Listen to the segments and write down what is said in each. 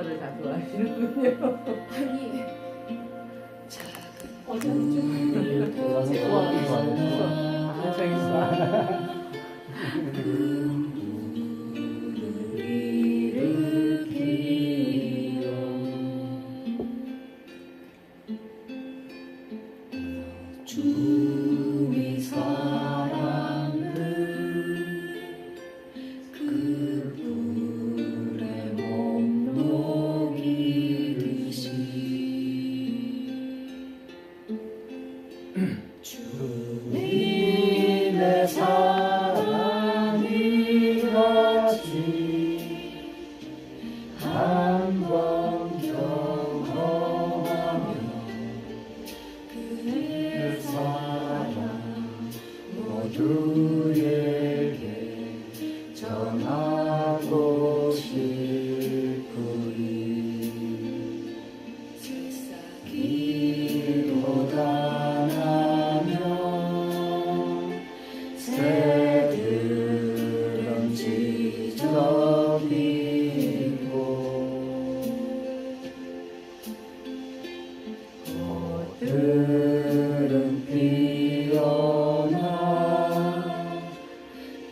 육과를 다 좋아하시는군요. 아니 어제는 좀 주위 사람들 그 불에 몸 녹이듯이 주님의 사랑이 같이 한번 경험하며 그의 사랑 모두에게 전하고 싶으니 기도다 하며 새들은 지저귀고 꽃들은 피어나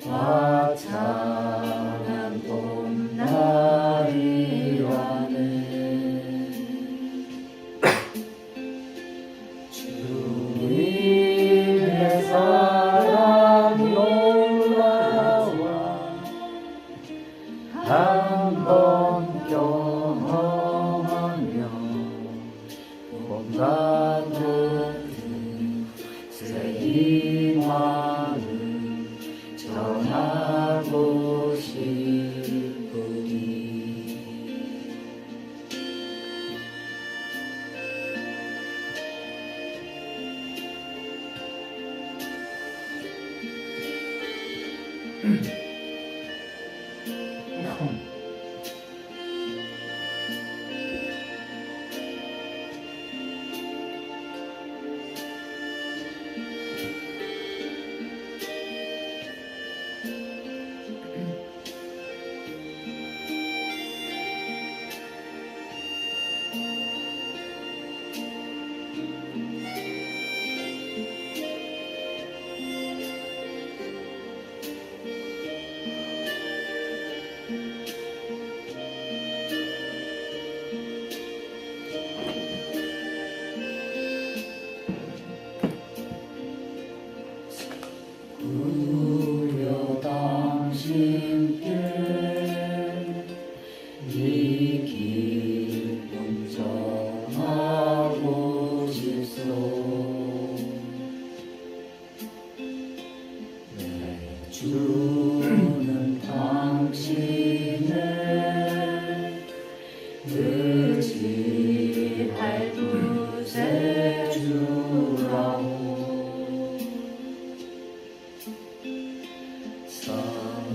화창한 봄날이라네 주님의 사랑이 올라와 한번 경험하며 봄 같은 새 희망을 전하고 싶으니 구여 당신께 이 기쁨 전하고 싶소 내 주는 당신의 의지할 구세주라고 산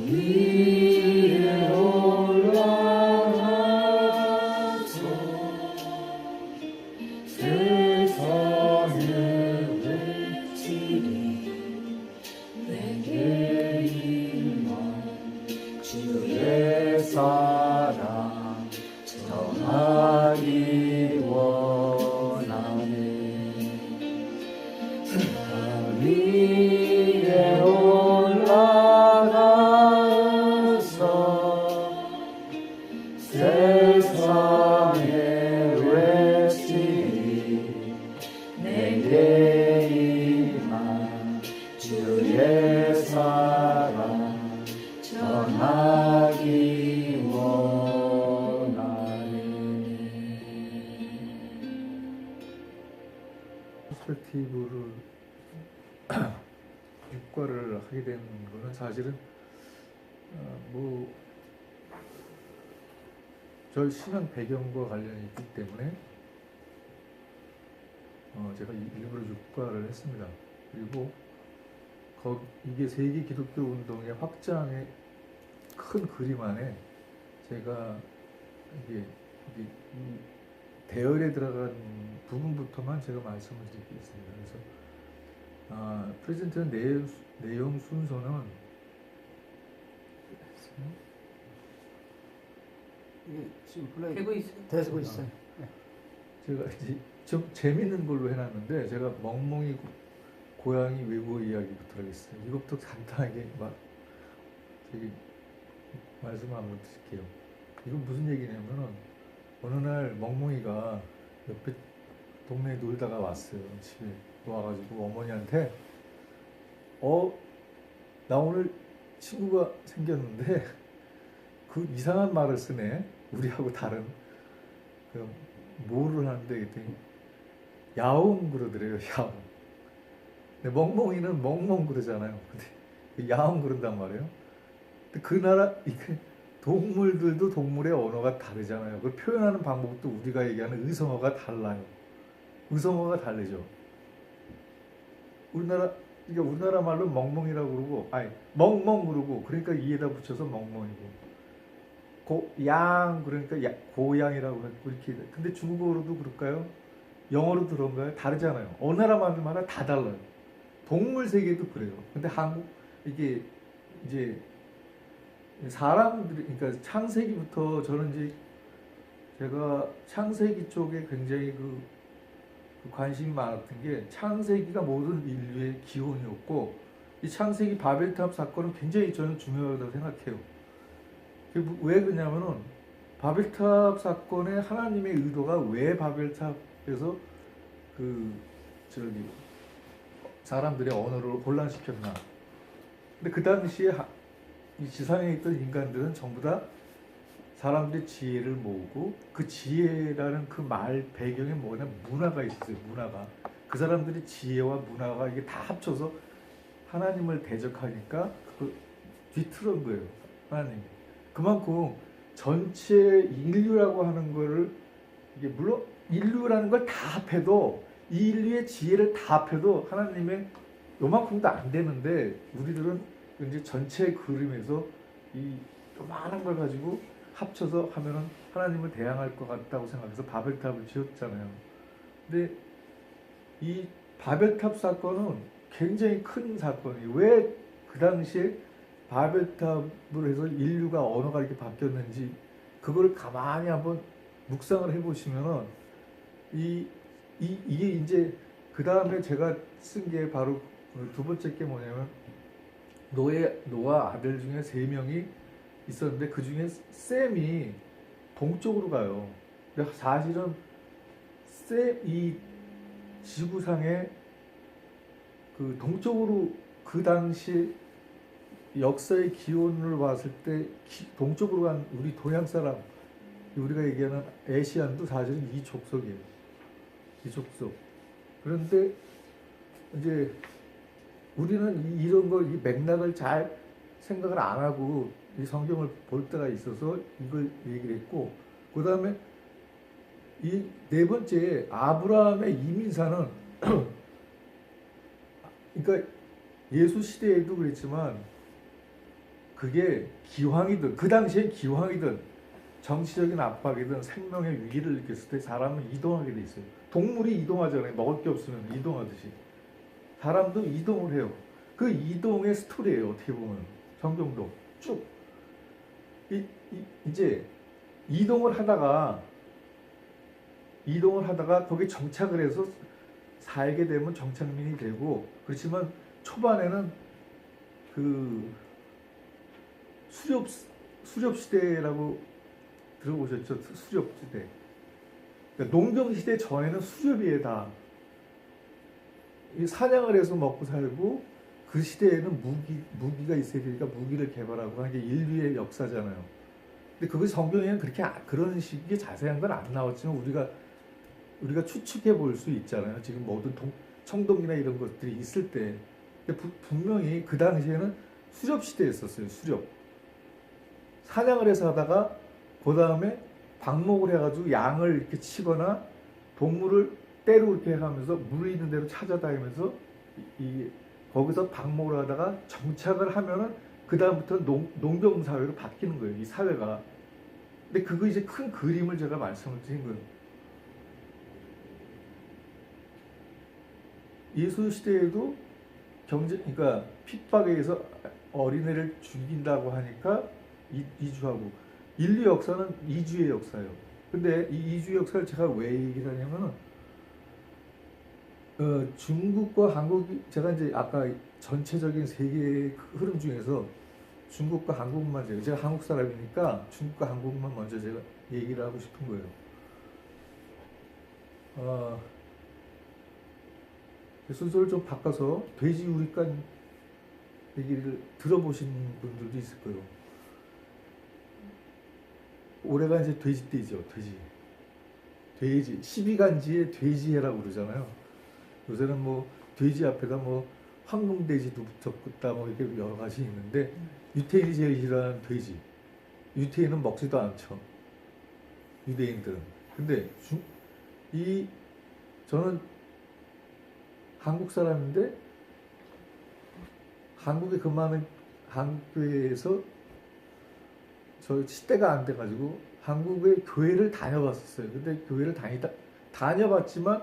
위에 올라가서 세상에 외치리 내게 임한 주의 사랑 전하기 원하네 산 위에 세상에 외치리 내게 임한 주의 사랑 전하기 원하네. 퍼스펙티브를 육과를 하게 된 거는 사실은 저 신앙 배경과 관련이 있기 때문에 제가 일부러 육과를 했습니다. 그리고 이게 세계 기독교 운동의 확장의 큰 그림 안에 제가 이게 이 대열에 들어간 부분부터만 제가 말씀을 드리겠습니다. 그래서 프레젠트의 내용 순서는 이게 지금 플레이 되고 있어요. 되고 있어요. 제가 이제 좀 재밌는 걸로 해놨는데 제가 멍멍이 고양이 외국어 이야기부터 하겠습니다. 이것도 간단하게 저기 말씀 한번 드릴게요. 이건 무슨 얘기냐면은 어느 날 멍멍이가 옆에 동네에 놀다가 왔어요. 집에 와가지고 어머니한테 나 오늘 친구가 생겼는데 그 이상한 말을 쓰네. 우리하고 다른 그 뭐를 하는데 그랬더니 야옹 그러더래요. 야옹. 근데 멍멍이는 멍멍 그러잖아요. 근데 야옹 그런단 말이에요. 근데 그 나라 동물들도 동물의 언어가 다르잖아요. 그걸 표현하는 방법도 우리가 얘기하는 의성어가 달라요. 의성어가 다르죠. 우리나라 말로 멍멍이라고 그러고, 멍멍 그러고, 그러니까 이에다 붙여서 멍멍이고. 양 그러니까 고양이라고 그러고 이렇게. 근데 중국어로도 그럴까요? 영어로도 그런가요? 다르잖아요. 어느 나라 말마다 다 달라요. 동물 세계도 그래요. 근데 이게 이제 사람들이, 그러니까 창세기부터 저는 이제 제가 창세기 쪽에 굉장히 그 관심이 많았던 게 창세기가 모든 인류의 기원이었고 이 창세기 바벨탑 사건은 굉장히 저는 중요하다고 생각해요. 왜 그러냐면은 바벨탑 사건의 하나님의 의도가 왜 바벨탑에서 사람들의 언어를 혼란시켰나. 근데 그 당시에 이 지상에 있던 인간들은 전부 다 사람들의 지혜를 모으고 그 지혜라는 그 말 배경에 뭐냐 문화가 있었어요. 문화가 그 사람들의 지혜와 문화가 이게 다 합쳐서 하나님을 대적하니까 그걸 뒤틀은 거예요. 하나님. 그만큼 전체 인류라고 하는 거를 이게 물론 인류라는 걸 다 합해도 이 인류의 지혜를 다 합해도 하나님의 요만큼도 안 되는데 우리들은 이제 전체 그림에서 이 많은 걸 가지고 합쳐서 하면은 하나님을 대항할 것 같다고 생각해서 바벨탑을 지었잖아요. 근데 이 바벨탑 사건은 굉장히 큰 사건이에요. 왜 그 당시에 바벨탑을 해서 인류가 언어가 이렇게 바뀌었는지 그거를 가만히 한번 묵상을 해보시면은 이게 이제 그 다음에 제가 쓴 게 바로 두 번째 게 뭐냐면 노아 아들 중에 3명이 있었는데 그 중에 셈이 동쪽으로 가요. 근데 사실은 이 지구상에 그 동쪽으로 그 당시 역사의 기원을 봤을 때 동쪽으로 간 우리 동양 사람 우리가 얘기하는 에시안도 사실은 이 족속이에요. 이 족속. 그런데 이제 우리는 이런 거 이 맥락을 잘 생각을 안 하고 이 성경을 볼 때가 있어서 이걸 얘기를 했고 그 다음에 이 네 번째 아브라함의 이민사는 그러니까 예수 시대에도 그랬지만 그게 기황이든 그 당시에 기황이든 정치적인 압박이든 생명의 위기를 느꼈을 때 사람은 이동하게 돼 있어요. 동물이 이동하잖아요. 먹을 게 없으면 이동하듯이 사람도 이동을 해요. 그 이동의 스토리예요. 어떻게 보면 성경도 쭉 이제 이동을 하다가 거기 정착을 해서 살게 되면 정착민이 되고 그렇지만 초반에는 그 수렵 시대라고 들어보셨죠? 수렵 시대. 그러니까 농경 시대 전에는 수렵이에요 다. 사냥을 해서 먹고 살고 그 시대에는 무기가 있어야 되니까 무기를 개발하고 하는 게 인류의 역사잖아요. 근데 그것이 성경에는 그런 식의 자세한 건 안 나왔지만 우리가 추측해 볼 수 있잖아요. 지금 모든 청동기나 이런 것들이 있을 때. 근데 분명히 그 당시에는 수렵 시대였었어요. 수렵. 사냥을 해서 하다가 그 다음에 방목을 해가지고 양을 이렇게 치거나 동물을 때로 이렇게 하면서 물 있는 데로 찾아다니면서 거기서 방목을 하다가 정착을 하면은 그 다음부터 농경 사회로 바뀌는 거예요. 이 사회가. 근데 그거 이제 큰 그림을 제가 말씀을 드린 거예요. 예수 시대에도 그러니까 핍박에 의해서 어린애를 죽인다고 하니까 이주하고 인류 역사는 이주의 역사예요. 근데 이 이주의 역사를 제가 왜 얘기를 하냐면은 중국과 한국이 제가 이제 아까 전체적인 세계의 흐름 중에서 중국과 한국만 제가 한국 사람이니까 중국과 한국만 먼저 제가 얘기를 하고 싶은 거예요. 순서를 좀 바꿔서 돼지 우리간 얘기를 들어보신 분들도 있을 거예요. 올해가 이제 돼지띠죠. 돼지 12간지에 돼지해라고 그러잖아요. 요새는 뭐 돼지 앞에다 뭐 황금돼지도 붙었다 뭐 이렇게 여러 가지 있는데 유태인이 제일 싫어하는 돼지. 유태인은 먹지도 않죠. 유대인들은. 근데 저는 한국 사람인데 한국에 한국에서 저 시대가 안 돼가지고 한국의 교회를 다녀봤었어요. 근데 교회를 다녀봤지만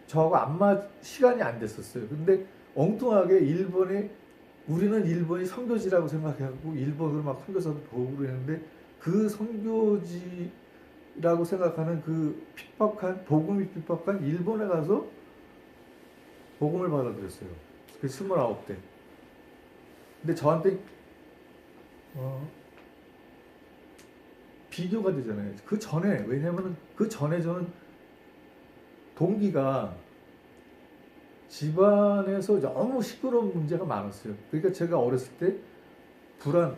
저하고 시간이 안 됐었어요. 근데 엉뚱하게 우리는 일본이 선교지라고 생각하고 일본으로 막 선교사도 보고 그랬는데 그 선교지라고 생각하는 그 복음이 핍박한 일본에 가서 복음을 받아들였어요. 그 29대. 근데 저한테 비교가 되잖아요. 그 전에 왜냐면은 그 전에 저는 동기가 집안에서 너무 시끄러운 문제가 많았어요. 그러니까 제가 어렸을 때 그러니까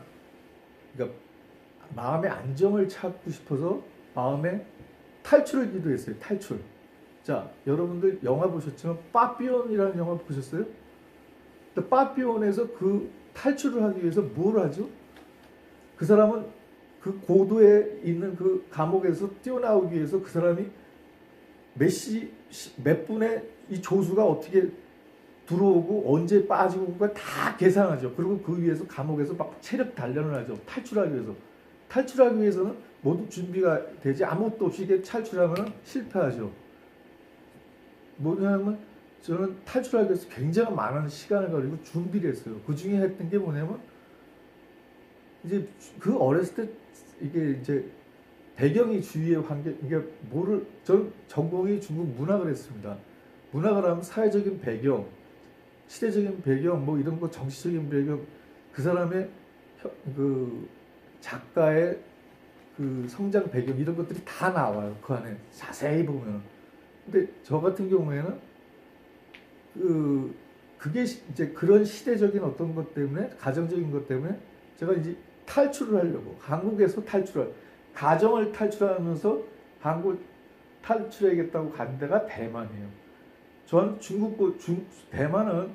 마음의 안정을 찾고 싶어서 마음의 탈출을 기도했어요. 탈출. 자, 여러분들 영화 보셨지만 빠삐온이라는 영화 보셨어요? 빠삐온에서 그 탈출을 하기 위해서 뭘 하죠? 그 사람은 그 고도에 있는 그 감옥에서 뛰어나오기 위해서 그 사람이 몇 분에 이 조수가 어떻게 들어오고 언제 빠지고 그걸 다 계산하죠. 그리고 그 위에서 감옥에서 막 체력 단련을 하죠. 탈출하기 위해서. 탈출하기 위해서는 모두 준비가 되지 아무것도 없이 이게 탈출하면 실패하죠. 뭐냐면 저는 탈출하기 위해서 굉장히 많은 시간을 가지고 준비를 했어요. 그 중에 했던 게 뭐냐면 이제 그 어렸을 때 이게 이제 배경이 주위의 환경 이게 전 전공이 중국 문학을 했습니다. 문학을 하면 사회적인 배경, 시대적인 배경, 뭐 이런 거 정치적인 배경, 그 사람의 그 작가의 그 성장 배경 이런 것들이 다 나와요. 그 안에 자세히 보면. 근데 저 같은 경우에는 그게 이제 그런 시대적인 어떤 것 때문에 가정적인 것 때문에 제가 이제 탈출을 하려고 한국에서 가정을 탈출하면서 한국 탈출해야겠다고 간 데가 대만이에요. 전 대만은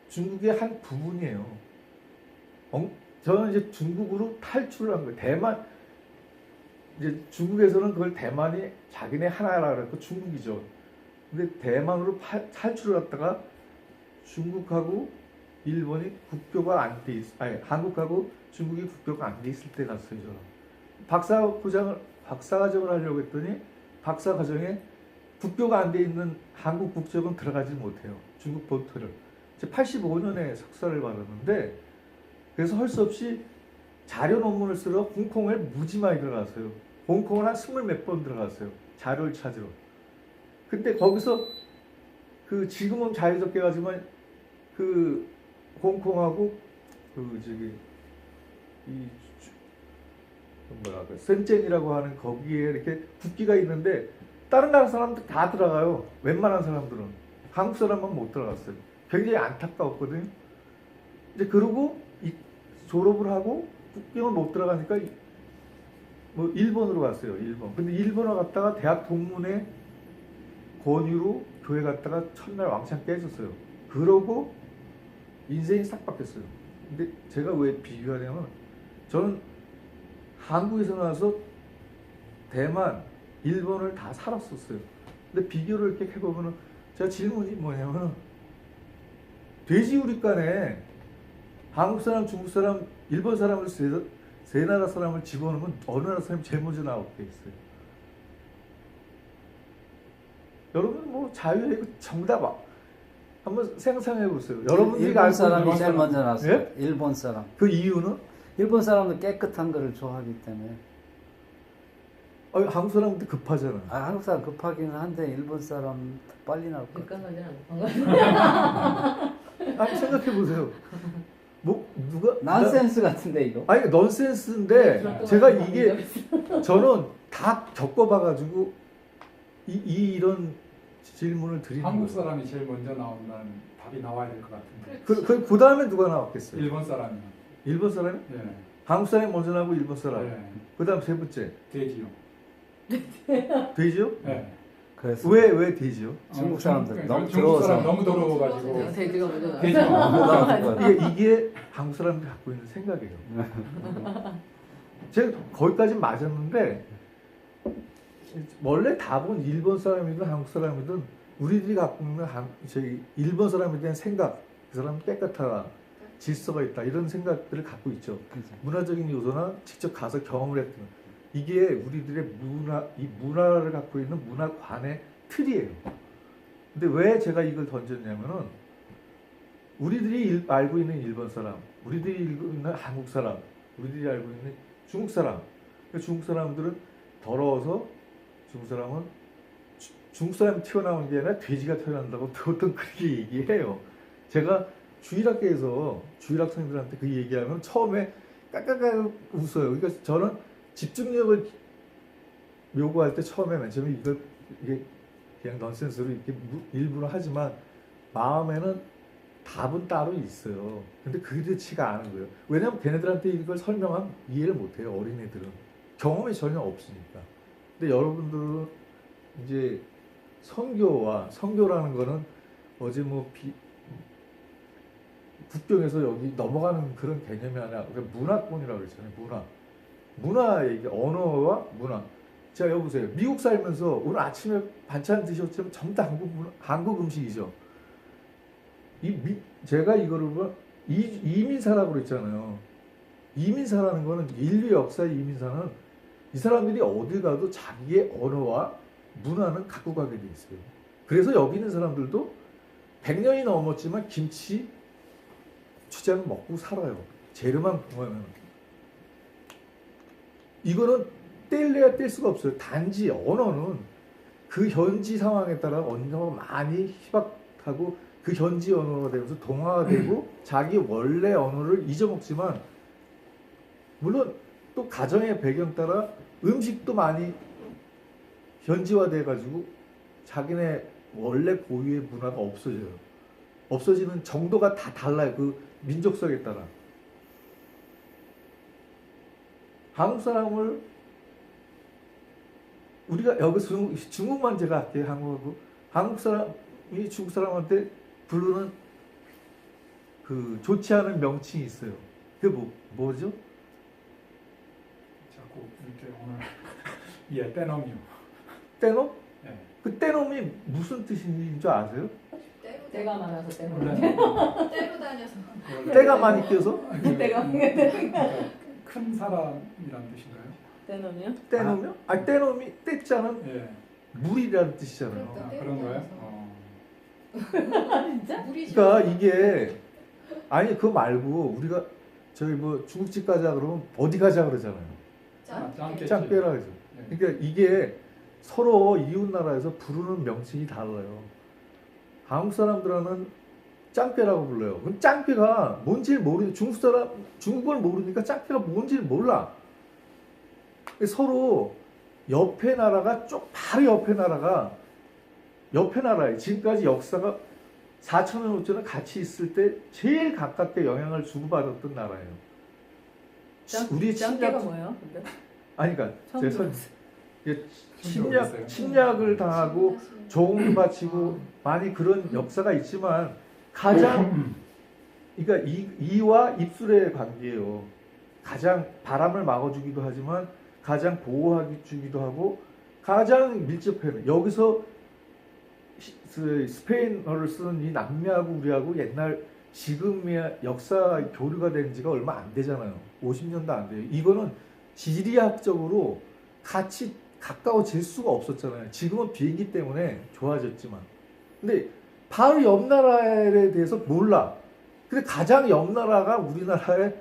중국의 한 부분이에요. 저는 이제 중국으로 탈출을 한 거예요. 대만 이제 중국에서는 그걸 대만이 자기네 하나라 그랬고 중국이죠. 근데 대만으로 탈출을 했다가 중국하고 일본이 국교가 안 돼 한국하고 중국이 국교가 안 돼 있을 때 갔어요. 저는 박사과정을 하려고 했더니 박사과정에 국교가 안 돼 있는 한국 국적은 들어가지 못해요. 중국 본토를. 85년에 석사를 받았는데 그래서 할 수 없이 자료 논문을 쓰러 홍콩에 무지 많이 들어갔어요. 홍콩을 한 20몇 번 들어갔어요. 자료를 찾으러. 근데 거기서 지금은 자유롭게 가지만 홍콩하고 센젠이라고 하는 거기에 이렇게 국기가 있는데 다른 나라 사람들 다 들어가요. 웬만한 사람들은. 한국 사람만 못 들어갔어요. 굉장히 안타까웠거든요. 이제 그러고 졸업을 하고 국경을 못 들어가니까 뭐 일본으로 갔어요. 일본. 근데 일본에 갔다가 대학 동문회 권유로 교회 갔다가 첫날 왕창 깨졌어요. 그러고 인생이 싹 바뀌었어요. 근데 제가 왜 비교하냐면 저는 한국에서 나와서 대만, 일본을 다 살았었어요. 근데 비교를 이렇게 해보면은 제가 질문이 뭐냐면 돼지우리간에 한국 사람, 중국 사람, 일본 사람을 세 나라 사람을 집어넣으면 어느 나라 사람이 제일 먼저 나오게 있어요. 여러분 뭐 자유의 정답 한번 생각해 보세요. 여러분들이 일본 사람이 제일 먼저 나왔어요. 예? 일본 사람. 그 이유는? 일본 사람도 깨끗한 거를 좋아하기 때문에. 한국 사람한테 급하잖아. 한국 사람 급하기는 한데 일본 사람 빨리 나올 것 같아. 그러니까 아니 생각해 보세요. 뭐 누가 난센스 같은데 이거. 아니 넌센스인데 제가 이게 저는 다 겪어봐가지고 이런 질문을 드리는 한국 거예요. 사람이 제일 먼저 나온다는 답이 나와야 될 것 같은데. 그 다음에 누가 나왔겠어요? 일본 사람이요. 일본 사람이? 예. 한국 사람이 먼저 나오고 일본 사람. 예. 그 다음 세 번째 돼지요. 돼지요? 예. 그래서 왜 돼지요? 중국 사람들 너무 중국 사람 더러워서. 너무 더러워가지고. 돼지가 먼저 돼지가 나왔어. 이게 한국 사람들이 갖고 있는 생각이에요. 제가 거기까지 맞았는데 원래 답은 일본 사람이든 한국 사람이든 우리들이 갖고 있는 저희 일본 사람에 대한 생각, 그 사람은 깨끗하다, 질서가 있다 이런 생각들을 갖고 있죠. 문화적인 요소나 직접 가서 경험을 했던 이게 우리들의 이 문화를 갖고 있는 문화관의 틀이에요. 근데 왜 제가 이걸 던졌냐면은 우리들이 알고 있는 일본 사람, 우리들이 알고 있는 한국 사람, 우리들이 알고 있는 중국 사람. 중국 사람들은 더러워서 중국 사람이 튀어나온 게 아니라 돼지가 태어난다고 보통 그렇게 얘기해요. 제가 주일학교에서 주일학생들한테 그 얘기하면 처음에 까까까 웃어요. 그러니까 저는 집중력을 요구할 때 처음에 맨 처음에 이게 그냥 넌센스로 이렇게 일부러 하지만 마음에는 답은 따로 있어요. 근데 그렇지가 않은 거예요. 왜냐하면 걔네들한테 이걸 설명하면 이해를 못해요. 어린애들은 경험이 전혀 없으니까. 근데 여러분들은 이제 선교라는 거는 어제 국경에서 여기 넘어가는 그런 개념이 아니라 문화권이라고 그랬잖아요. 문화 얘기, 언어와 문화. 자, 여보세요. 미국 살면서 오늘 아침에 반찬 드셨지만 전부 다 한국 음식이죠. 제가 이거를 이민사라고 그랬잖아요. 이민사라는 거는 인류 역사의 이민사는 이 사람들이 어딜 가도 자기의 언어와 문화는 갖고 가게 돼 있어요. 그래서 여기 있는 사람들도 100년이 넘었지만 김치, 고추장 먹고 살아요. 재료만 구하면. 이거는 뗄래야 뗄 수가 없어요. 단지 언어는 그 현지 상황에 따라 언어가 많이 희박하고 그 현지 언어가 되면서 동화가 되고 자기 원래 언어를 잊어먹지만 물론 또 가정의 배경 따라 음식도 많이 현지화돼 가지고 자기네 원래 고유의 문화가 없어져요. 없어지는 정도가 다 달라요. 그 민족성에 따라. 한국 사람을 우리가 여기서 중국만 제가 할게요. 한국하고 한국 사람이 중국 사람한테 부르는 그 좋지 않은 명칭이 있어요. 그게 뭐죠? 자꾸 이렇게 오늘 예, 떼놈이요. 떼놈? 예. 그 떼놈이 무슨 뜻인 줄 아세요? 때가 많아서 때문에. 원래 때로 다녀서. 때가 많이 껴서? 때가 큰 사람이란 뜻인가요? 때놈이요? 떼놈이요? 떼놈이 떼자는 예. 물이라는 뜻이잖아요. 그러니까. 그런 거예요? 진짜? 물이 그러니까 이게 아니 그거 말고 우리가 저희 중국집 가자 그러면 어디 가자 그러잖아요. 짱깨. 짱깨라 그러죠. 그러니까 이게 서로 이웃 나라에서 부르는 명칭이 달라요. 한국 사람들은 짱깨라고 불러요. 그럼 짱깨가 뭔지 모르니 중국어를 모르니까 짱깨가 뭔지를 몰라. 서로 옆에 나라가 바로 옆에 나라에 지금까지 역사가 4,000년, 5,000년 같이 있을 때 제일 가깝게 영향을 주고받았던 나라예요. 우리 짱깨가 뭐예요? 근데? 아니 그러니까 처음 제 들었어요. 침략을 당하고 조공을 바치고 많이 그런 역사가 있지만 가장 그러니까 이와 입술의 관계예요. 가장 바람을 막아주기도 하지만 가장 보호해주기도 하고 가장 밀접해요. 여기서 스페인어를 쓰는 이 남미하고 우리하고 지금의 역사 교류가 된 지가 얼마 안 되잖아요. 50년도 안 돼요. 이거는 지리학적으로 같이 가까워질 수가 없었잖아요. 지금은 비행기 때문에 좋아졌지만. 근데 바로 옆 나라에 대해서 몰라. 근데 가장 옆 나라가 우리나라에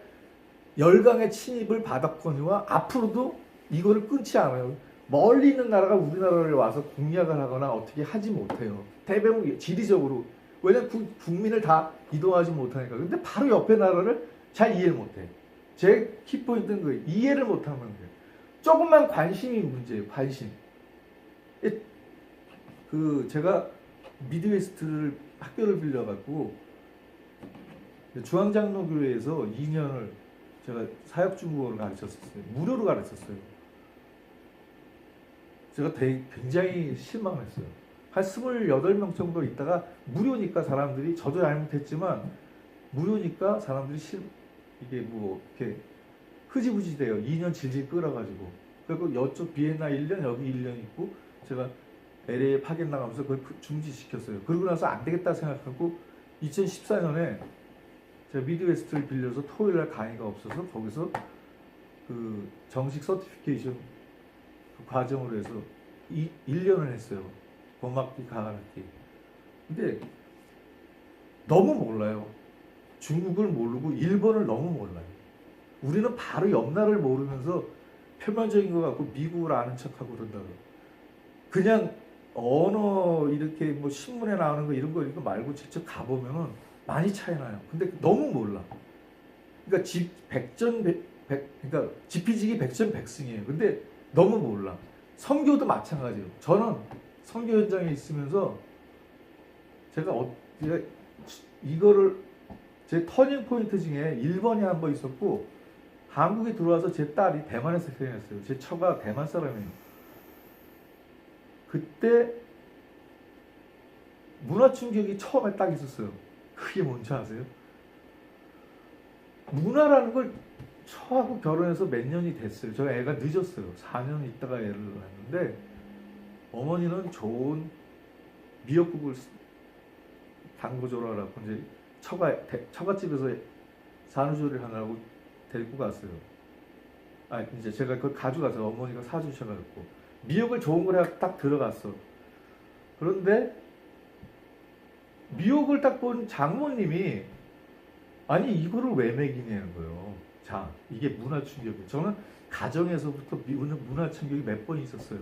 열강의 침입을 받았거니와 앞으로도 이거를 끊지 않아요. 멀리 있는 나라가 우리나라를 와서 공략을 하거나 어떻게 하지 못해요. 대부분 지리적으로. 왜냐면 국민을 다 이동하지 못하니까. 근데 바로 옆에 나라를 잘 이해를 못해. 제 키포인트는 거예요. 이해를 못하는 거예요. 조금만 관심이 문제예요. 관심. 제가 미드웨스트를 학교를 빌려갖고 중앙장로교회에서 2년을 제가 사역중국어를 가르쳤었어요. 무료로 가르쳤어요. 제가 굉장히 실망했어요. 한 28명 정도 있다가 무료니까 사람들이, 저도 잘못했지만 무료니까 사람들이 이게 뭐 이렇게 흐지부지 돼요. 2년 질질 끌어가지고. 그리고 이쪽 비엔나 1년, 여기 1년 있고, 제가 LA에 파견 나가면서 그걸 중지시켰어요. 그러고 나서 안 되겠다 생각하고 2014년에 제가 미드웨스트를 빌려서 토요일날 강의가 없어서 거기서 그 정식 서티피케이션 그 과정으로 해서 1년을 했어요. 봄학기, 가을학기. 근데 너무 몰라요. 중국을 모르고 일본을 너무 몰라요. 우리는 바로 옆 나라를 모르면서 표면적인 것 같고 미국을 아는 척하고 그런다고. 그냥 언어 이렇게 뭐 신문에 나오는 거 이런 거 이거 말고 직접 가보면은 많이 차이 나요. 근데 너무 몰라. 그러니까 그러니까 지피지기 백전백승이에요. 근데 너무 몰라. 선교도 마찬가지예요. 저는 선교 현장에 있으면서 제가 이거를 제 터닝 포인트 중에 1번이 한 번 있었고, 한국에 들어와서 제 딸이 대만에서 태어났어요. 제 처가 대만 사람이에요. 그때 문화 충격이 처음에 딱 있었어요. 그게 뭔지 아세요? 문화라는 걸 처하고 결혼해서 몇 년이 됐어요. 저 애가 늦었어요. 4년 있다가 애를 낳았는데, 어머니는 좋은 미역국을 담궈줘라라고 이제 처갓집에서 산후조리를 하느라고 데리고 갔어요. 이제 제가 그걸 가져가서 어머니가 사주셔가지고 미역을 좋은 걸 딱 들어갔어. 그런데 미역을 딱 본 장모님이 아니 이거를 왜 먹이냐는 거예요. 자, 이게 문화 충격이에요. 저는 가정에서부터 문화 충격이 몇 번 있었어요.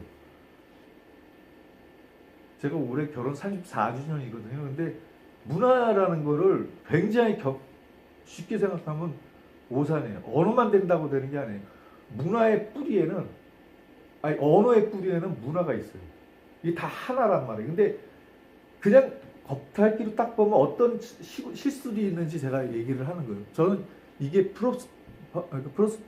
제가 올해 결혼 34주년이거든요. 근데 문화라는 거를 굉장히 쉽게 생각하면 오산이에요. 언어만 된다고 되는 게 아니에요. 문화의 뿌리에는, 언어의 뿌리에는 문화가 있어요. 이게 다 하나란 말이에요. 근데 그냥 겉핥기로 딱 보면 어떤 실수들이 있는지 제가 얘기를 하는 거예요. 저는 이게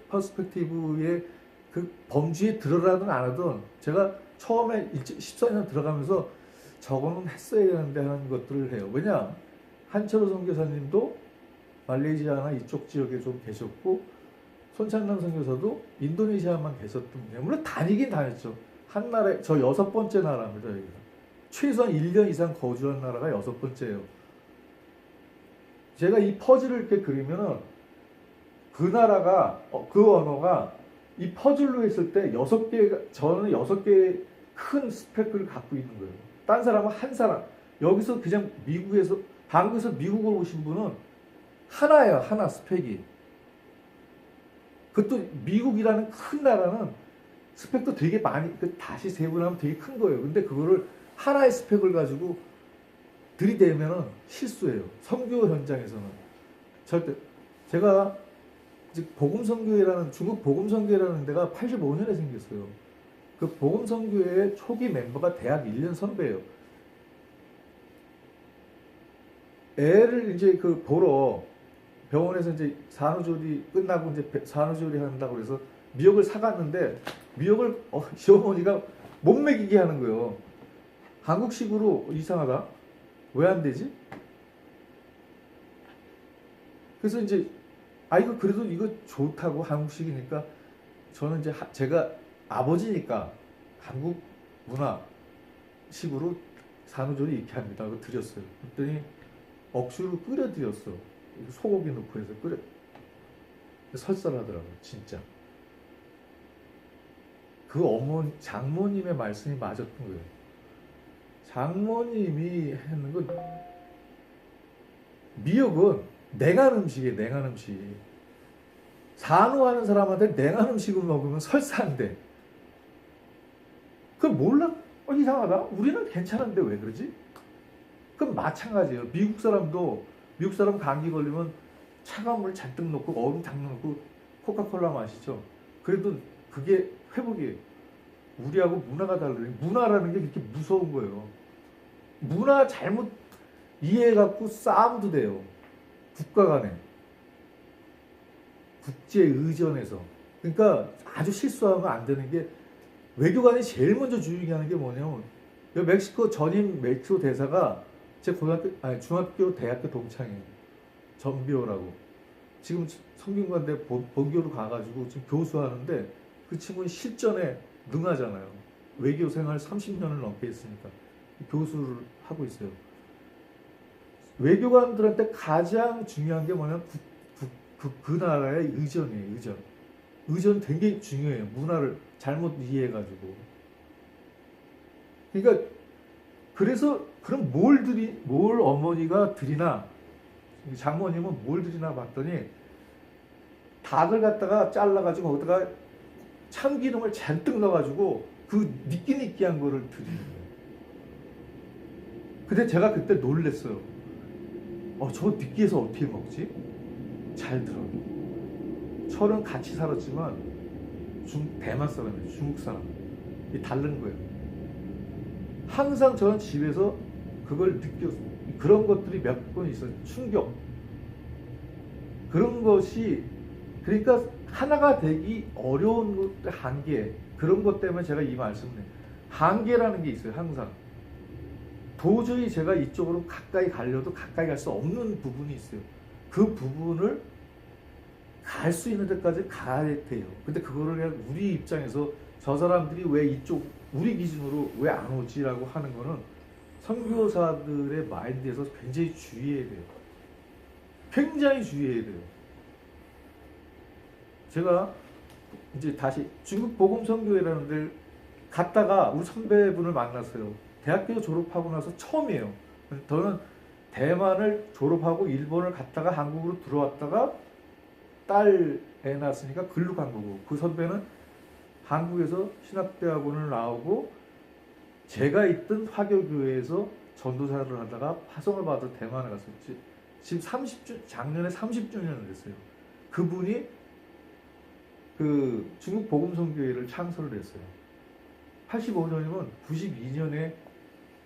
퍼스펙티브의 그 범주에 들어가든 안 하든 제가 처음에 14년 들어가면서 저거는 했어야 되는데 하는 것들을 해요. 왜냐? 한철호 선교사님도 말레이시아나 이쪽 지역에 좀 계셨고, 손창남 선교사도 인도네시아만 계셨던 분이에요. 물론 다니긴 다녔죠. 한 나라에, 저 6번째 나라입니다. 여기가. 최소한 1년 이상 거주한 나라가 6번째예요. 제가 이 퍼즐을 이렇게 그리면은 그 나라가, 그 언어가 이 퍼즐로 했을 때 6개, 저는 6개의 큰 스펙을 갖고 있는 거예요. 딴 사람은 한 사람. 여기서 그냥 미국에서, 한국에서 미국을 오신 분은 하나예요. 하나 스펙이. 그것도 미국이라는 큰 나라는 스펙도 되게 많이, 다시 세분하면 되게 큰 거예요. 근데 그거를 하나의 스펙을 가지고 들이대면은 실수예요. 선교 현장에서는. 절대. 제가 복음선교회라는, 중국 복음선교회라는 데가 85년에 생겼어요. 그 복음선교회의 초기 멤버가 대학 1년 선배예요. 애를 이제 그 보러 병원에서 이제 산후조리 끝나고 이제 산후조리 한다고 그래서 미역을 사갔는데, 미역을 시어머니가 못 먹이게 하는 거예요. 한국식으로 이상하다. 왜 안 되지? 그래서 이제 이거 그래도 이거 좋다고 한국식이니까 저는 이제 제가 아버지니까 한국 문화식으로 산후조리 이렇게 합니다. 그거 드렸어요. 그랬더니 억수로 끓여드렸어. 소고기 넣고 해서 설사하더라고요. 진짜. 그 장모님의 말씀이 맞았던 거예요. 장모님이 했는 건, 미역은 냉한 음식이에요. 냉한 음식. 산후하는 사람한테 냉한 음식을 먹으면 설사한대. 이상하다. 우리는 괜찮은데 왜 그러지? 그럼 마찬가지예요. 미국 사람 감기 걸리면 차가운 물 잔뜩 넣고 얼음 당 넣고 코카콜라 마시죠. 그래도 그게 회복이에요. 우리하고 문화가 다르니 문화라는 게 그렇게 무서운 거예요. 문화 잘못 이해해갖고 싸움도 돼요. 국가 간에. 국제 의전에서. 그러니까 아주 실수하면 안 되는 게 외교관이 제일 먼저 주의하는 게 뭐냐면 멕시코 전임 멕시코 대사가 제 중학교 대학교 동창이에요. 전비호라고. 지금 성균관대 본교로 가가지고 지금 교수하는데 그 친구는 실전에 능하잖아요. 외교 생활 30년을 넘게 했으니까 교수를 하고 있어요. 외교관들한테 가장 중요한 게 뭐냐면 그 나라의 의전이에요. 의전. 의전 되게 중요해요. 문화를 잘못 이해해가지고. 그러니까 그래서 그럼 뭘 어머니가 드리나 장모님은 뭘 드리나 봤더니 닭을 갖다가 잘라가지고 거기다가 참기름을 잔뜩 넣어가지고 그 느끼느끼한 거를 드리는 거예요. 근데 제가 그때 놀랬어요. 저 느끼해서 어떻게 먹지? 잘 들어. 저는 같이 살았지만 대만 사람이에요. 중국 사람. 이 다른 거예요. 항상 저는 집에서 그걸 그런 것들이 몇 번 있어요. 충격. 그런 것이 그러니까 하나가 되기 어려운 것의 한계. 그런 것 때문에 제가 이 말씀을 해요. 한계라는 게 있어요. 항상. 도저히 제가 이쪽으로 가까이 가려도 가까이 갈 수 없는 부분이 있어요. 그 부분을 갈 수 있는 데까지 가야 돼요. 근데 그거를 그냥 우리 입장에서 저 사람들이 왜 이쪽 우리 기준으로 왜 안 오지라고 하는 거는 선교사들의 마인드에서 굉장히 주의해야 돼요. 굉장히 주의해야 돼요. 제가 이제 다시 중국 복음선교회라는 데를 갔다가 우리 선배분을 만났어요. 대학교 졸업하고 나서 처음이에요. 저는 대만을 졸업하고 일본을 갔다가 한국으로 들어왔다가 딸 애 낳았으니까 글로 간 거고 그 선배는 한국에서 신학대학원을 나오고 제가 있던 화교교회에서 전도사를 하다가 파송을 받아 대만에 갔었지. 지금 작년에 30주년을 됐어요. 그분이 그 중국 복음선교회를 창설을 했어요. 85년이면 92년에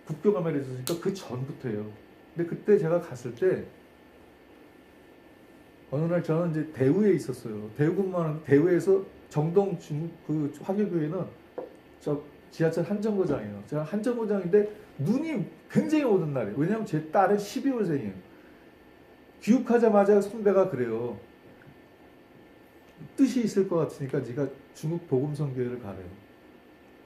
국교감회를 했으니까 그 전부터예요. 근데 그때 제가 갔을 때 어느 날 저는 이제 대우에 있었어요. 대우 근무하는 대우에서 정동 중국 그 화교교회는 저 지하철 한정거장이에요. 제가 한정거장인데 눈이 굉장히 오는 날이에요. 왜냐하면 제 딸은 12월생이에요. 귀국하자마자 선배가 그래요. 뜻이 있을 것 같으니까 네가 중국 복음선교회를 가래요.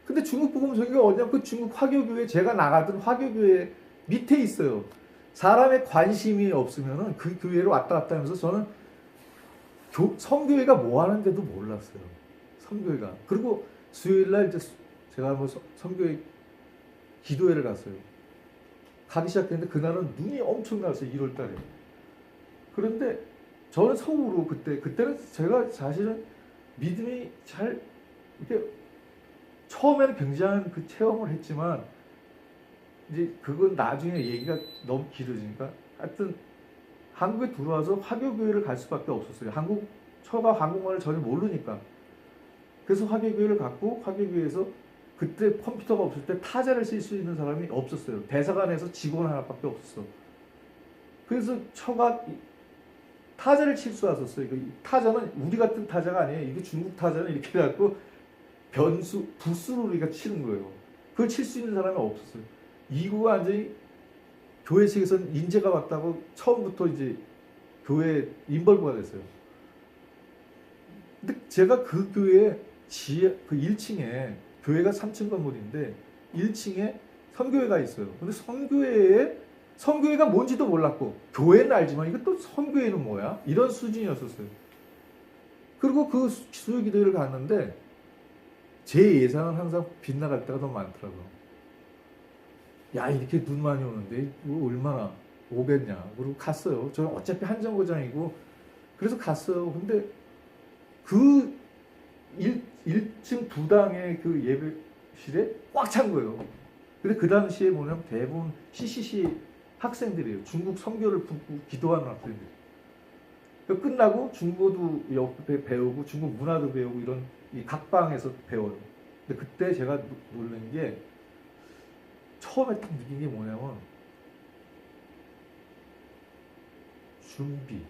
근데 중국 복음선교회가 어디냐면 그 중국 화교교회 제가 나가던 화교교회 밑에 있어요. 사람의 관심이 없으면은 그 교회로 왔다 갔다 하면서 저는 선교회가 뭐 하는데도 몰랐어요. 선교회가. 그리고 수요일날 이제 제가 한번 선교회 기도회를 갔어요. 가기 시작했는데 그날은 눈이 엄청 났어요. 1월달에. 그런데 저는 서울로 그때는 제가 사실은 믿음이 잘 이렇게 처음에는 굉장한 그 체험을 했지만 이제 그건 나중에 얘기가 너무 길어지니까 하여튼 한국에 들어와서 화교교회를 갈 수밖에 없었어요. 처가 한국말을 전혀 모르니까. 그래서 화교교회를 갔고 화교교회에서 그때 컴퓨터가 없을 때 타자를 쓸 수 있는 사람이 없었어요. 대사관에서 직원 하나밖에 없었어. 그래서 처가 타자를 칠 수 왔었어요. 타자는 우리 같은 타자가 아니에요. 이거 중국 타자는 이렇게 해갖고 부스로 우리가 치는 거예요. 그걸 칠 수 있는 사람이 없었어요. 이구가 완전히 교회 측에서는 인재가 왔다고 처음부터 이제 교회 인벌브가 됐어요. 근데 제가 그 교회 그 1층에 교회가 3층 건물인데 1층에 선교회가 있어요. 근데 선교회가 뭔지도 몰랐고 교회는 알지만 이거 또 선교회는 뭐야? 이런 수준이었었어요. 그리고 그 수요 기도회를 갔는데 제 예상은 항상 빗나갈 때가 더 많더라고요. 야, 이렇게 눈 많이 오는데 이거 얼마나 오겠냐. 그리고 갔어요. 저는 어차피 한정거장이고 그래서 갔어요. 근데 그 1층 두 당의 그 예배실에 꽉 찬 거예요. 근데 그 당시에 뭐냐면 대부분 CCC 학생들이에요. 중국 선교를 품고 기도하는 학생들. 끝나고 중국어도 옆에 배우고 중국 문화도 배우고 이런 이 각방에서 배워요. 근데 그때 제가 놀란 게 처음에 딱 느낀 게 뭐냐면 준비.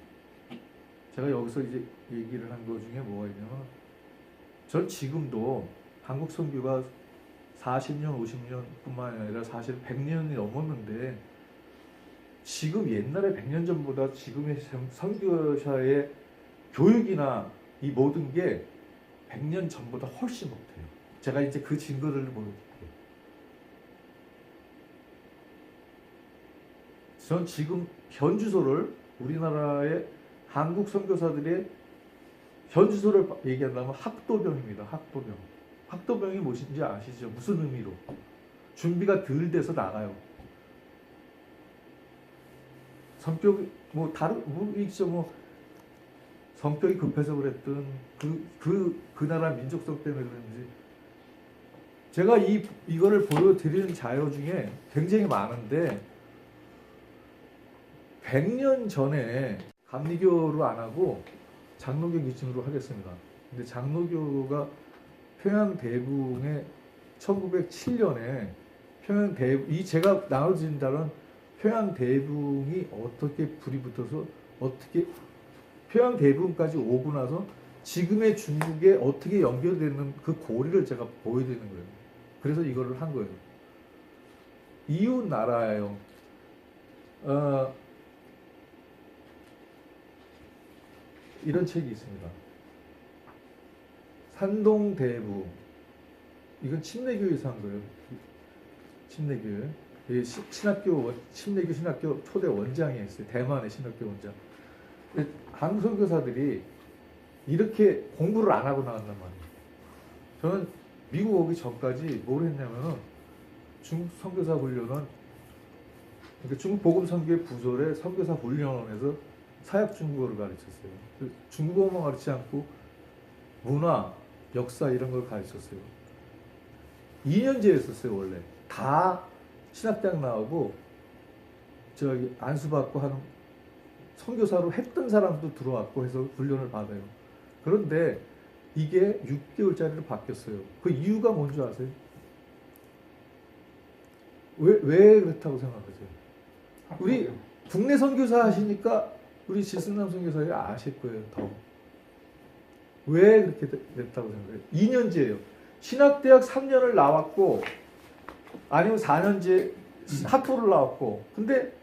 제가 여기서 이제 얘기를 한 거 중에 뭐가 있냐면 전 지금도 한국 선교가 40년, 50년뿐만 아니라 사실 100년이 넘었는데 지금 옛날에 100년 전보다 지금의 선교사의 교육이나 이 모든 게 100년 전보다 훨씬 못해요. 제가 이제 그 증거를 보여드릴게요. 전 지금 현주소를 우리나라의 한국 선교사들의 현주소를 얘기한다면 학도병입니다. 학도병. 학도병이 무엇인지 아시죠? 무슨 의미로? 준비가 덜 돼서 나가요. 성격이 뭐 다른 뭐 있죠 뭐 성격이 급해서 그랬든 그 나라 민족성 때문에 그런지 제가 이거를 보여드리는 자료 중에 굉장히 많은데 100년 전에 감리교로 안 하고 장로교 기준으로 하겠습니다. 근데 장로교가 평양 대붕에 1907년에 평양 대붕 이 제가 나눠진 자는 평양 대붕이 어떻게 불이 붙어서 어떻게 평양 대붕까지 오고 나서 지금의 중국에 어떻게 연결되는 그 고리를 제가 보여드리는 거예요. 그래서 이거를 한 거예요. 이웃 나라예요. 이런 책이 있습니다. 산동대부. 이건 침례교에서 한 거예요. 침례교. 신학교, 침례교 신학교 초대 원장이 있어요. 대만의 신학교 원장. 한국 선교사들이 이렇게 공부를 안 하고 나왔단 말이에요. 저는 미국 오기 전까지 뭘 했냐면은 중국 선교사 훈련은 그러니까 중국 복음 선교의 부설의 선교사 훈련원에서 사역 중국어를 가르쳤어요. 중국어만 가르치지 않고 문화, 역사 이런 걸 가르쳤어요. 2년제였었어요 원래. 다 신학대학 나오고 저기 안수받고 하는 선교사로 했던 사람도 들어왔고 해서 훈련을 받아요. 그런데 이게 6개월짜리로 바뀌었어요. 그 이유가 뭔지 아세요? 왜 그렇다고 생각하세요? 우리 국내 선교사 하시니까 우리 지승남 선교사님 아실 거예요. 더. 왜 그렇게 됐다고 생각해요? 2년제예요. 신학대학 3년을 나왔고 아니면 4년제 학부를 나왔고 근데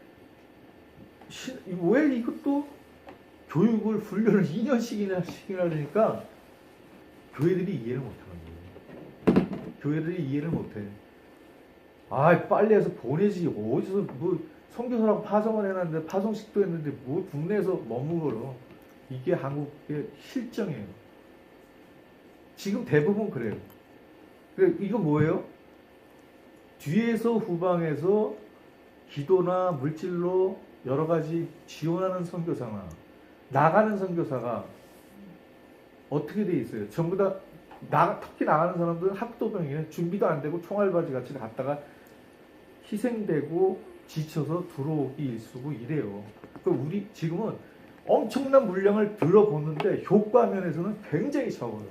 왜 이것도 교육을 훈련을 2년씩이나 하니까 교회들이 이해를 못하는 거예요. 교회들이 이해를 못해. 아 빨리 해서 보내지 어디서 뭐 선교사라고 파송을 해놨는데 파송식도 했는데 뭐 국내에서 머무르러 이게 한국의 실정이에요. 지금 대부분 그래요. 이거 뭐예요? 뒤에서 후방에서 기도나 물질로 여러 가지 지원하는 선교사나 나가는 선교사가 어떻게 돼 있어요? 전부 다 특히 나가는 사람들은 학도병이에요. 준비도 안 되고 총알바지 같이 갔다가 희생되고 지쳐서 들어오기 일쑤고 이래요. 우리 지금은 엄청난 물량을 들어보는데 효과 면에서는 굉장히 적어요.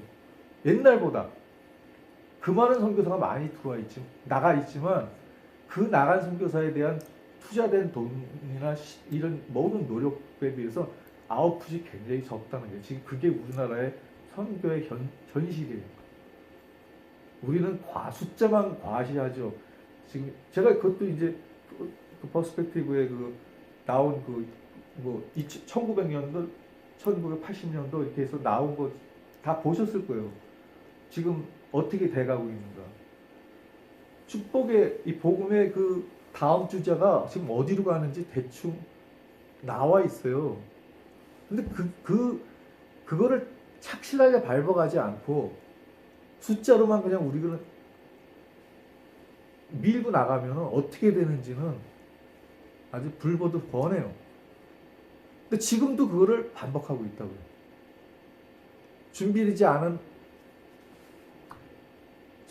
옛날보다 그 많은 선교사가 많이 나가 있지만 그 나간 선교사에 대한 투자된 돈이나 이런 모든 노력에 비해서 아웃풋이 굉장히 적다는 게 지금 그게 우리나라의 선교의 현실이에요. 우리는 숫자만 과시하죠. 지금 제가 그것도 이제 그 퍼스펙티브에 나온 1900년도, 1980년도 이렇게 해서 나온 거 다 보셨을 거예요. 지금 어떻게 돼가고 있는가. 축복의 이 복음의 그 다음 주자가 지금 어디로 가는지 대충 나와 있어요. 근데 그거를 착실하게 밟아가지 않고 숫자로만 그냥 우리가 밀고 나가면 어떻게 되는지는 아주 불보듯 뻔해요. 근데 지금도 그거를 반복하고 있다고요. 준비되지 않은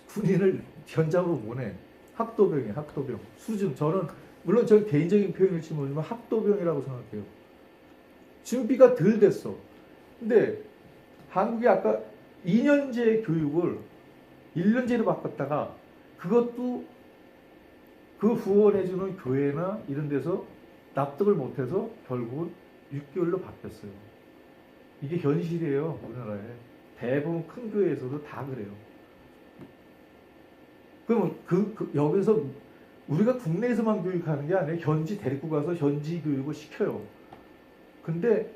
군인을 현장으로 보내. 학도병이에요. 학도병. 수준. 저는 물론 저 개인적인 표현일지 모르지만 학도병이라고 생각해요. 준비가 덜 됐어. 근데 한국이 아까 2년제 교육을 1년제로 바꿨다가 그것도 그 후원해주는 교회나 이런 데서 납득을 못해서 결국은 6개월로 바뀌었어요. 이게 현실이에요. 우리나라에. 대부분 큰 교회에서도 다 그래요. 그럼 여기서 우리가 국내에서만 교육하는 게 아니라 현지 데리고 가서 현지 교육을 시켜요. 근데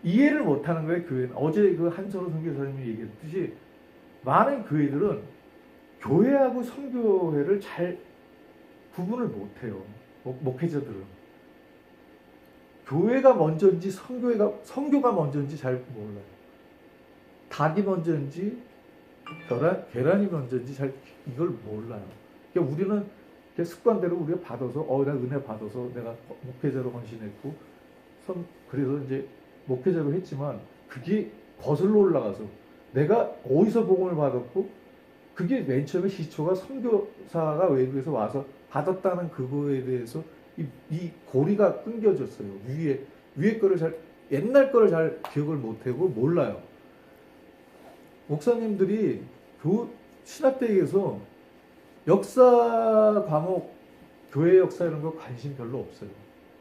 이해를 못하는 거예요, 교회는. 어제 그 한철호 선교사님이 얘기했듯이 많은 교회들은 교회하고 선교회를 잘 구분을 못해요. 목회자들은. 교회가 먼저인지 선교가 먼저인지 잘 몰라요. 닭이 먼저인지 계란이 먼저인지 잘 이걸 몰라요. 그러니까 우리는 습관대로 우리가 받아서 나 은혜 받아서 내가 목회자로 헌신했고 그래서 이제 목회자로 했지만 그게 거슬러 올라가서 내가 어디서 복음을 받았고 그게 맨 처음에 시초가 선교사가 외국에서 와서 받았다는 그거에 대해서 이 고리가 끊겨졌어요. 위에 거를 옛날 거를 잘 기억을 못하고 몰라요. 목사님들이 신학대회에서 역사 과목, 교회 역사 이런 거 관심 별로 없어요.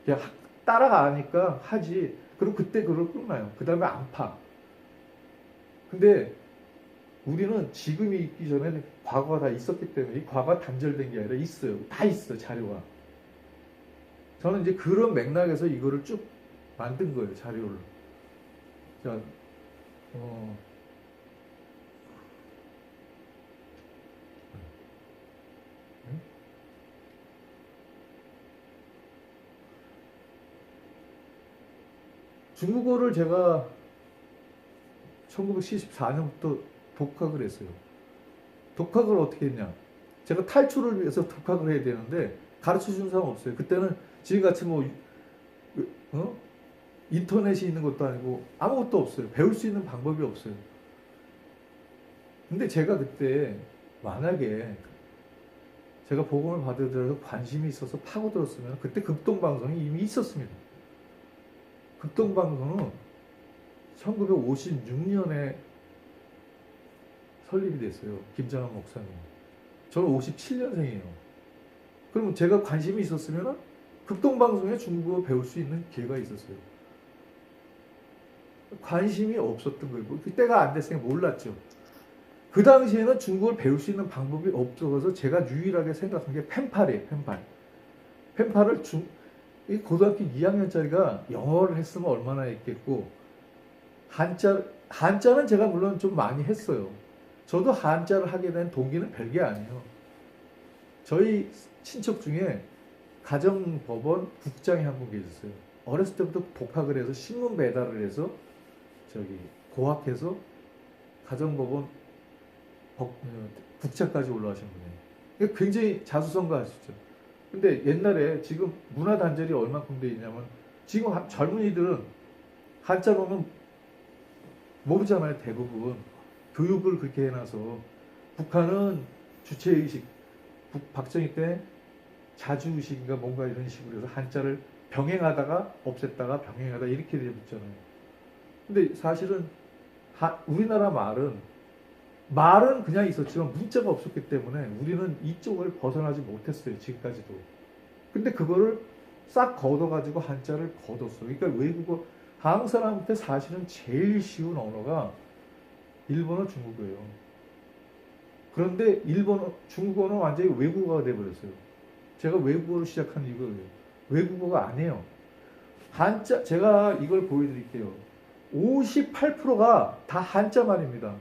그냥 따라가니까 하지. 그리고 그때 그걸 끝나요. 그 다음에 안 파. 근데 우리는 지금이 있기 전에 과거가 다 있었기 때문에 이 과거가 단절된 게 아니라 있어요. 다 있어, 자료가. 저는 이제 그런 맥락에서 이거를 쭉 만든 거예요, 자료를. 자, 중국어를 제가 1974년부터 독학을 했어요. 독학을 어떻게 했냐? 제가 탈출을 위해서 독학을 해야 되는데 가르쳐 준 사람 없어요. 그때는 지금같이 인터넷이 있는 것도 아니고 아무것도 없어요. 배울 수 있는 방법이 없어요. 근데 제가 그때 만약에 제가 복음을 받으더라도 관심이 있어서 파고들었으면 그때 극동방송이 이미 있었습니다. 극동방송은 1956년에 설립이 됐어요. 김장한 목사님. 저는 57년생이에요. 그러면 제가 관심이 있었으면 극동방송에 중국어 배울 수 있는 기회가 있었어요. 관심이 없었던 거예요. 그때가 안 됐으니까 몰랐죠. 그 당시에는 중국어를 배울 수 있는 방법이 없어서 제가 유일하게 생각한 게 펜팔이에요. 펜팔을 고등학교 2학년짜리가 영어를 했으면 얼마나 했겠고 한자는 제가 물론 좀 많이 했어요. 저도 한자를 하게 된 동기는 별게 아니에요. 저희 친척 중에 가정법원 국장이 한 분 계셨어요. 어렸을 때부터 복학을 해서 신문 배달을 해서 고학해서 가정법원 국장까지 올라가신 분이에요. 굉장히 자수성가하시죠. 근데 옛날에 지금 문화 단절이 얼마큼 돼 있냐면 지금 젊은이들은 한자 보면 모르잖아요. 대부분 교육을 그렇게 해놔서 북한은 주체의식 박정희 때 자주의식인가 뭔가 이런 식으로 해서 한자를 병행하다가 없앴다가 병행하다 이렇게 되었잖아요. 근데 사실은 우리나라 말은 그냥 있었지만 문자가 없었기 때문에 우리는 이쪽을 벗어나지 못했어요. 지금까지도. 근데 그거를 싹 걷어가지고 한자를 걷었어요. 그러니까 외국어 한국 사람한테 사실은 제일 쉬운 언어가 일본어, 중국어예요. 그런데 중국어는 완전히 외국어가 돼버렸어요. 제가 외국어로 시작한 이유가 외국어가 아니에요. 한자, 제가 이걸 보여드릴게요. 58%가 다 한자 말입니다.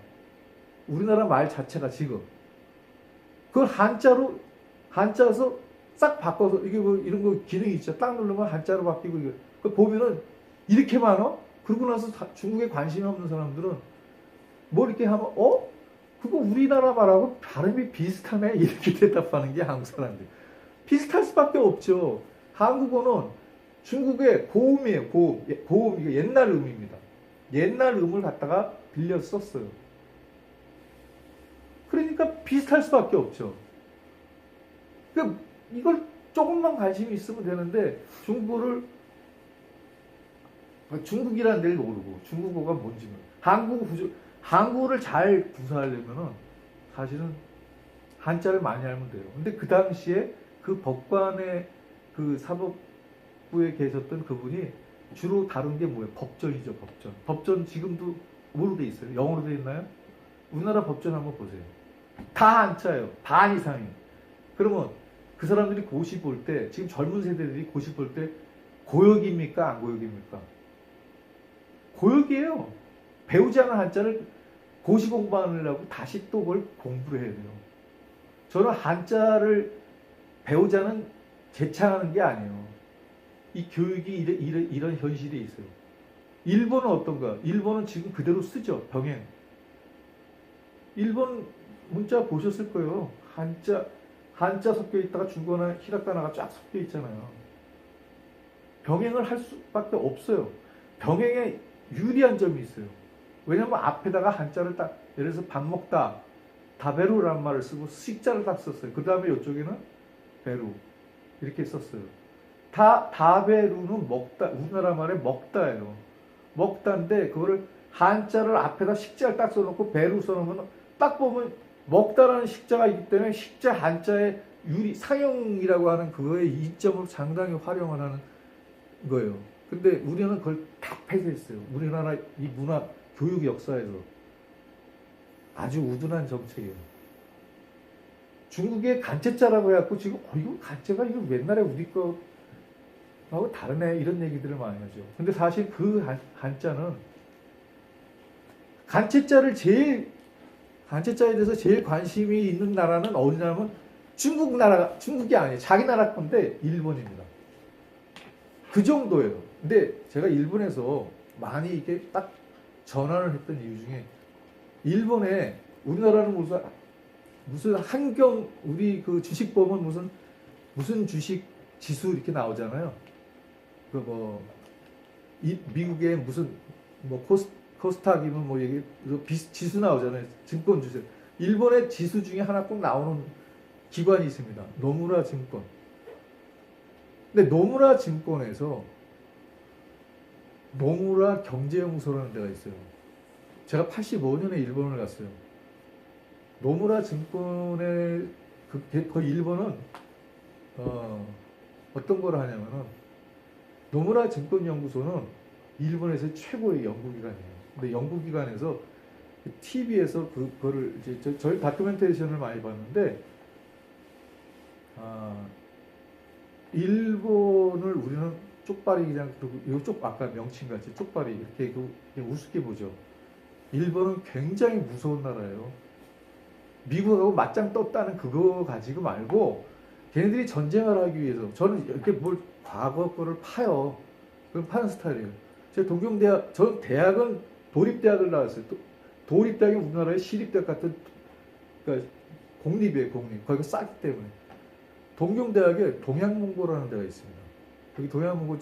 우리나라 말 자체가 지금. 그걸 한자서 싹 바꿔서, 이게 이런 거 기능이 있죠. 딱 누르면 한자로 바뀌고, 이거 보면은 이렇게 많아? 그러고 나서 중국에 관심이 없는 사람들은 뭐 이렇게 하면, 그거 우리나라 말하고 발음이 비슷하네? 이렇게 대답하는 게 한국 사람들. 비슷할 수밖에 없죠. 한국어는 중국의 고음이에요. 고음. 이게 옛날 음입니다. 옛날 음을 갖다가 빌려 썼어요. 그러니까 비슷할 수밖에 없죠. 그러니까 이걸 조금만 관심이 있으면 되는데 중국이라는 데를 모르고 중국어가 뭔지 한국어를 잘 구사하려면은 사실은 한자를 많이 알면 돼요. 근데 그 당시에 그 법관의 그 사법부에 계셨던 그분이 주로 다룬 게 뭐예요? 법전이죠, 법전. 법전 지금도 뭐로 돼 있어요? 영어로 돼 있나요? 우리나라 법전 한번 보세요. 다 한자예요. 반 이상이. 그러면 그 사람들이 고시 볼 때, 지금 젊은 세대들이 고시 볼 때 고역입니까? 안 고역입니까? 고역이에요. 배우지 않은 한자를 고시 공부하느라고 다시 또 그걸 공부를 해야 돼요. 저는 한자를 배우자는 제창하는 게 아니에요. 이 교육이 이런 현실이 있어요. 일본은 어떤가? 일본은 지금 그대로 쓰죠. 병행. 일본 문자 보셨을 거예요. 한자 섞여 있다가 중국어나 히라가나가 쫙 섞여 있잖아요. 병행을 할 수밖에 없어요. 병행에 유리한 점이 있어요. 왜냐면 앞에다가 한자를 딱, 예를 들어서 밥 먹다, 다베루라는 말을 쓰고 식자를 딱 썼어요. 그 다음에 이쪽에는 베루. 이렇게 썼어요. 다베루는 먹다, 우리나라 말에 먹다예요. 먹다인데, 그거를 한자를 앞에다 식자를 딱 써놓고 베루 써놓으면 딱 보면 먹다라는 식자가 있기 때문에 식자 한자의 상형이라고 하는 그거의 이점을 상당히 활용을 하는 거예요. 근데 우리는 그걸 다 폐쇄했어요. 우리나라 이 문화, 교육 역사에서 아주 우둔한 정책이에요. 중국의 간체자라고 해갖고 지금 이거 간체가 이거 옛날에 우리 거하고 다르네 이런 얘기들을 많이 하죠. 근데 사실 그 한자는 간체자에 대해서 제일 관심이 있는 나라는 어디냐면 중국이 아니에요. 자기 나라 건데 일본입니다. 그 정도예요. 근데 제가 일본에서 많이 이게 딱 전환을 했던 이유 중에 일본에 우리나라는 무슨 한경 우리 그 주식 보면 무슨 주식 지수 이렇게 나오잖아요. 미국의 무슨 코스닥이면 뭐 이게 지수 나오잖아요. 증권 주식. 일본의 지수 중에 하나 꼭 나오는 기관이 있습니다. 노무라 증권. 근데 노무라 증권에서 노무라 경제연구소라는 데가 있어요. 제가 85년에 일본을 갔어요. 노무라 증권의 그 일본은 어떤 걸 하냐면은 노무라 증권연구소는 일본에서 최고의 연구기관이에요. 근데 연구기관에서 TV에서 그거를 이제 저희 다큐멘테이션을 많이 봤는데 일본을 우리는 쪽발이 그냥 이쪽 아까 명칭같이 쪽발이 이렇게 그냥 우습게 보죠. 일본은 굉장히 무서운 나라예요. 미국하고 맞짱 떴다는 그거 가지고 말고 걔네들이 전쟁을 하기 위해서 저는 이렇게 뭘 과거 거를 파요. 그건 파는 스타일이에요. 제가 동경대학, 전 대학은 도립대학을 나왔어요. 도립대학이 우리나라의 시립대학 같은 그러니까 공립이에요. 공립. 거기가 싸기 때문에. 동경대학에 동양문고라는 데가 있습니다. 여기 동양문고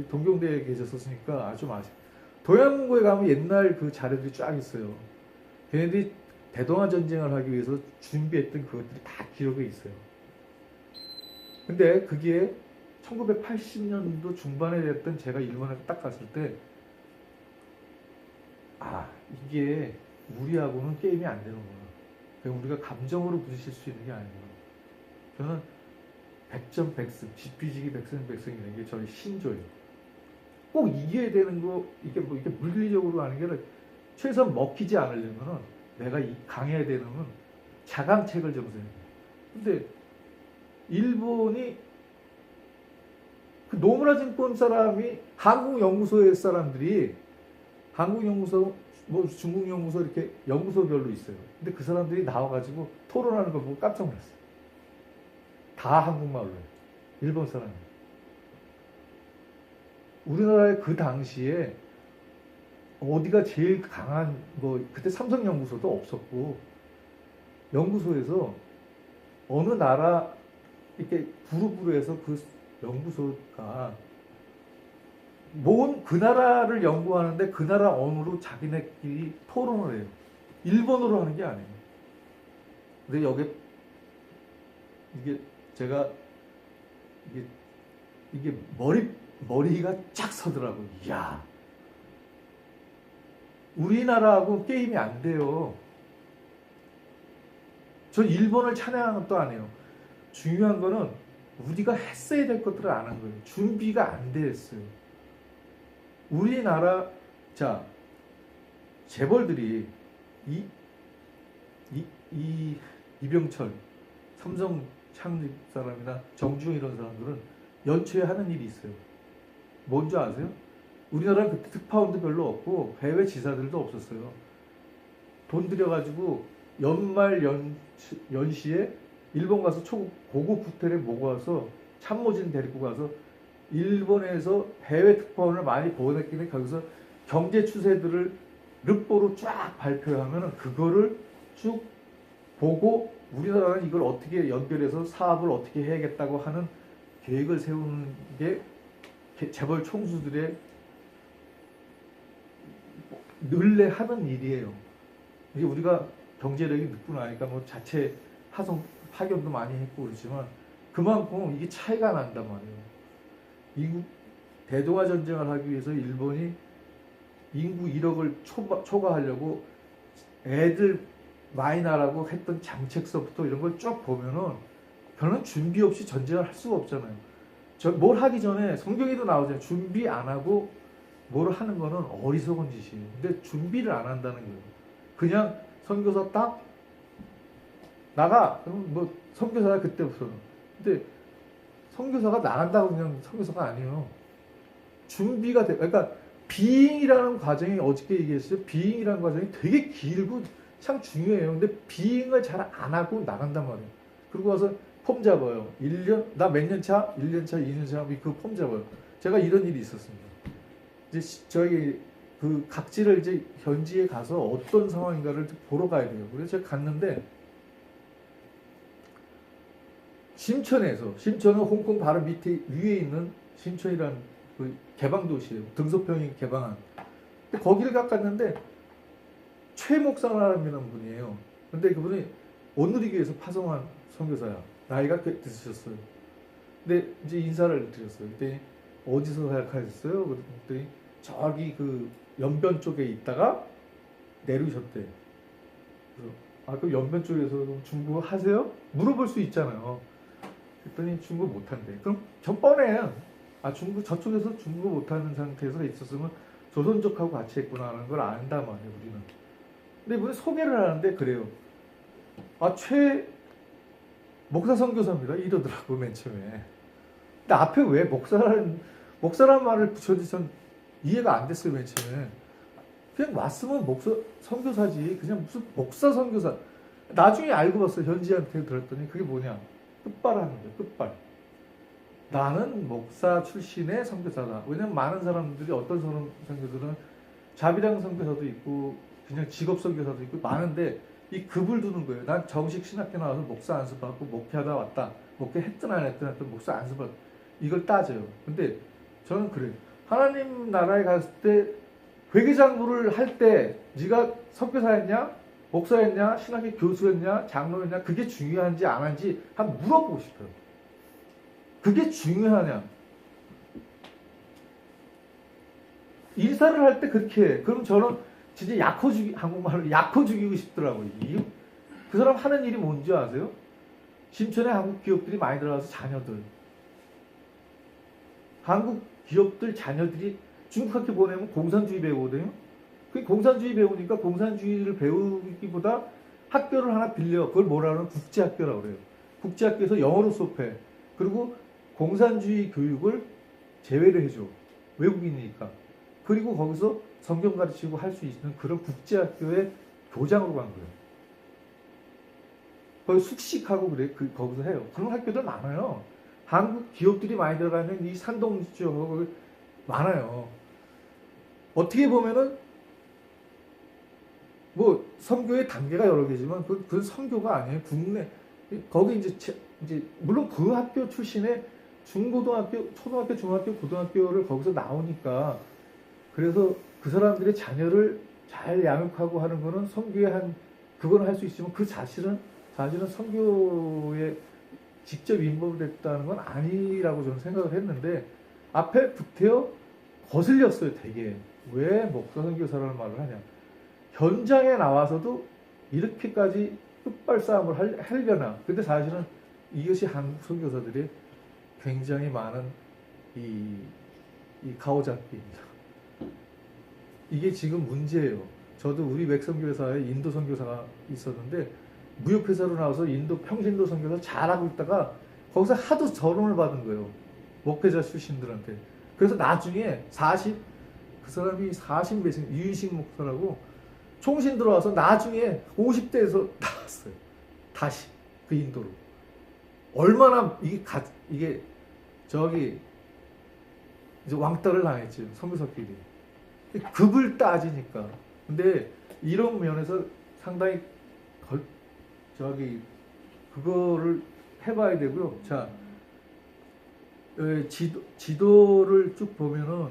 동경대에 계셨었으니까 아주 아쉽. 동양문고에 가면 옛날 그 자료들이 쫙 있어요. 걔네들이 대동아 전쟁을 하기 위해서 준비했던 그것들이 다 기록에 있어요. 근데 그게 1980년도 중반에 됐던 제가 일본에 딱 갔을 때 이게 우리하고는 게임이 안 되는구나. 그러니까 우리가 감정으로 부딪힐 수 있는 게 아니구나. 저는 100점 100승, 지피지기 100승 100승이라는 게 저의 신조예요. 꼭 이겨야 되는 거, 이게 물리적으로 하는 게 아니라 최소한 먹히지 않으려면은 내가 강해야 되는 건 자강책을 점수해야 돼요. 근데 일본이 그 노무라 증권 사람이 한국연구소의 사람들이 한국연구소 뭐 중국연구소 이렇게 연구소별로 있어요. 근데 그 사람들이 나와가지고 토론하는 걸 보고 깜짝 놀랐어요. 다 한국말로 해요. 일본 사람이. 우리나라의 그 당시에 어디가 제일 강한 그때 삼성연구소도 없었고 연구소에서 어느 나라 이렇게 부르부르해서 그 연구소가 그 나라를 연구하는데 그 나라 언어로 자기네끼리 토론을 해요. 일본어로 하는 게 아니에요. 근데 이게 제가 이게 머리가 쫙 서더라고. 이야, 우리나라하고 게임이 안 돼요. 전 일본을 찬양하는 것도 아니에요. 중요한 거는 우리가 했어야 될 것들을 안 한 거예요. 준비가 안 됐어요. 우리나라 자 재벌들이 이병철 삼성 창립 사람이나 정주영 이런 사람들은 연초에 하는 일이 있어요. 뭔지 아세요? 우리나라는 그때 특파원도 별로 없고 해외 지사들도 없었어요. 돈 들여가지고 연말 연시에 일본 가서 고급 호텔에 모아서 참모진 데리고 가서 일본에서 해외 특파원을 많이 보냈기 때문에 거기서 경제 추세들을 르뽀로 쫙 발표하면 그거를 쭉 보고 우리나라는 이걸 어떻게 연결해서 사업을 어떻게 해야겠다고 하는 계획을 세우는 게 재벌 총수들의 늘래 하는 일이에요. 이게 우리가 경제력이 늦고 나니까 뭐 자체 파견도 많이 했고 그렇지만 그만큼 이게 차이가 난단 말이에요. 미국 대동아 전쟁을 하기 위해서 일본이 인구 1억을 초과하려고 애들 많이 나라고 했던 정책서부터 이런 걸 쭉 보면은 별로 준비 없이 전쟁을 할 수가 없잖아요. 뭘 하기 전에 성경에도 나오잖아요. 준비 안 하고 뭘 하는 거는 어리석은 짓이에요. 근데 준비를 안 한다는 거예요. 그냥 선교사 딱 나가. 그럼 뭐 선교사가 그때부터는. 근데 선교사가 나간다고 그냥 선교사가 아니에요. 준비가 돼. 그러니까 비행이라는 과정이 어저께 얘기했어요. 비행이라는 과정이 되게 길고 참 중요해요. 근데 비행을 잘 안 하고 나간단 말이에요. 그리고 와서 폼 잡아요. 1년, 나 몇 년 차? 1년 차, 2년 차, 그 폼 잡아요. 제가 이런 일이 있었습니다. 이제 저희 그 각지를 이제 현지에 가서 어떤 상황인가를 보러 가야 돼요. 그래서 제가 갔는데 심천은 홍콩 바로 밑에 위에 있는 심천이라는 그 개방 도시예요. 등소평이 개방한. 근데 거기를 갔는데 최 목사라는 분이에요. 근데 그분이 온누리교에서 파송한 선교사야. 나이가 꽤 드셨어요. 근데 이제 인사를 드렸어요. 그때 어디서 사역하셨어요? 그랬더니 저기 그 연변 쪽에 있다가 내려오셨대. 그래서 그 연변 쪽에서 중국어 하세요? 물어볼 수 있잖아요. 그랬더니 중국어 못한대. 그럼 저 뻔해요. 저쪽에서 중국어 못하는 상태에서 있었으면 조선족하고 같이 했구나 하는 걸 안단 말이에요, 우리는. 근데 이분이 소개를 하는데 그래요. 최 목사 선교사입니다. 이러더라고, 맨 처음에. 근데 앞에 왜 목사라는 말을 붙여도 전 이해가 안 됐어요, 맨 처음에. 그냥 왔으면 선교사지. 그냥 무슨 목사 선교사. 나중에 알고 봤어요. 현지한테 들었더니 그게 뭐냐. 끝발하는 거예요, 끝발. 나는 목사 출신의 선교사다. 왜냐면 많은 사람들이 어떤 선교사들은 자비랑 선교사도 있고 그냥 직업 선교사도 있고 많은데 이 급을 두는 거예요. 난 정식 신학교 나와서 목사 안수 받고 목회하다 왔다. 목회했든 안 했든 목사 안수 받고 이걸 따져요. 근데 저는 그래요. 하나님 나라에 갔을 때 회계장부를 할 때 네가 선교사였냐? 목사였냐? 신학교 교수였냐? 장로였냐? 그게 중요한지 안 한지 한번 물어보고 싶어요. 그게 중요하냐? 인사를 할 때 그렇게 해. 그럼 저는 진짜 한국말로 약호 죽이고 싶더라고요. 그 사람 하는 일이 뭔지 아세요? 심천에 한국 기업들이 많이 들어가서 한국 기업들 자녀들이 중국 학교 보내면 공산주의 배우거든요. 그 공산주의 배우니까 공산주의를 배우기보다 학교를 하나 빌려. 그걸 뭐라 그러면 국제학교라고 그래요. 국제학교에서 영어로 수업해. 그리고 공산주의 교육을 제외를 해줘. 외국인이니까. 그리고 거기서 성경 가르치고 할 수 있는 그런 국제학교의 교장으로 간 거예요. 거기 숙식하고 그래. 거기서 해요. 그런 학교들 많아요. 한국 기업들이 많이 들어가는 이 산동 지역하고 많아요. 어떻게 보면은 뭐 선교의 단계가 여러 개지만 그건 선교가 아니에요. 국내 거기 이제 물론 그 학교 출신의 중고등학교, 초등학교, 중학교, 고등학교를 거기서 나오니까 그래서 그 사람들의 자녀를 잘 양육하고 하는 거는 선교의 그거는 할 수 있지만 그 사실은 선교의 직접 인volv됐다는 건 아니라고 저는 생각을 했는데 앞에 붙여 거슬렸어요. 되게 왜 목사 선교사라는 말을 하냐. 현장에 나와서도 이렇게까지 끝발 싸움을 하려나. 근데 사실은 이것이 한국 선교사들의 굉장히 많은 이 가오잡기입니다. 이게 지금 문제예요. 저도 우리 맥선교회사에 인도 선교사가 있었는데 무역회사로 나와서 인도 평신도 선교사 잘하고 있다가 거기서 하도 저론을 받은 거예요. 목회자 출신들한테. 그래서 나중에 그 사람이 40몇인 유인식 목사라고 총신 들어와서 나중에 50대에서 나왔어요. 다시 그 인도로. 얼마나 이게 저기 이제 왕따를 당했죠. 선교사끼리. 급을 따지니까. 근데 이런 면에서 상당히 그거를 해봐야 되고요. 자, 지도를 쭉 보면은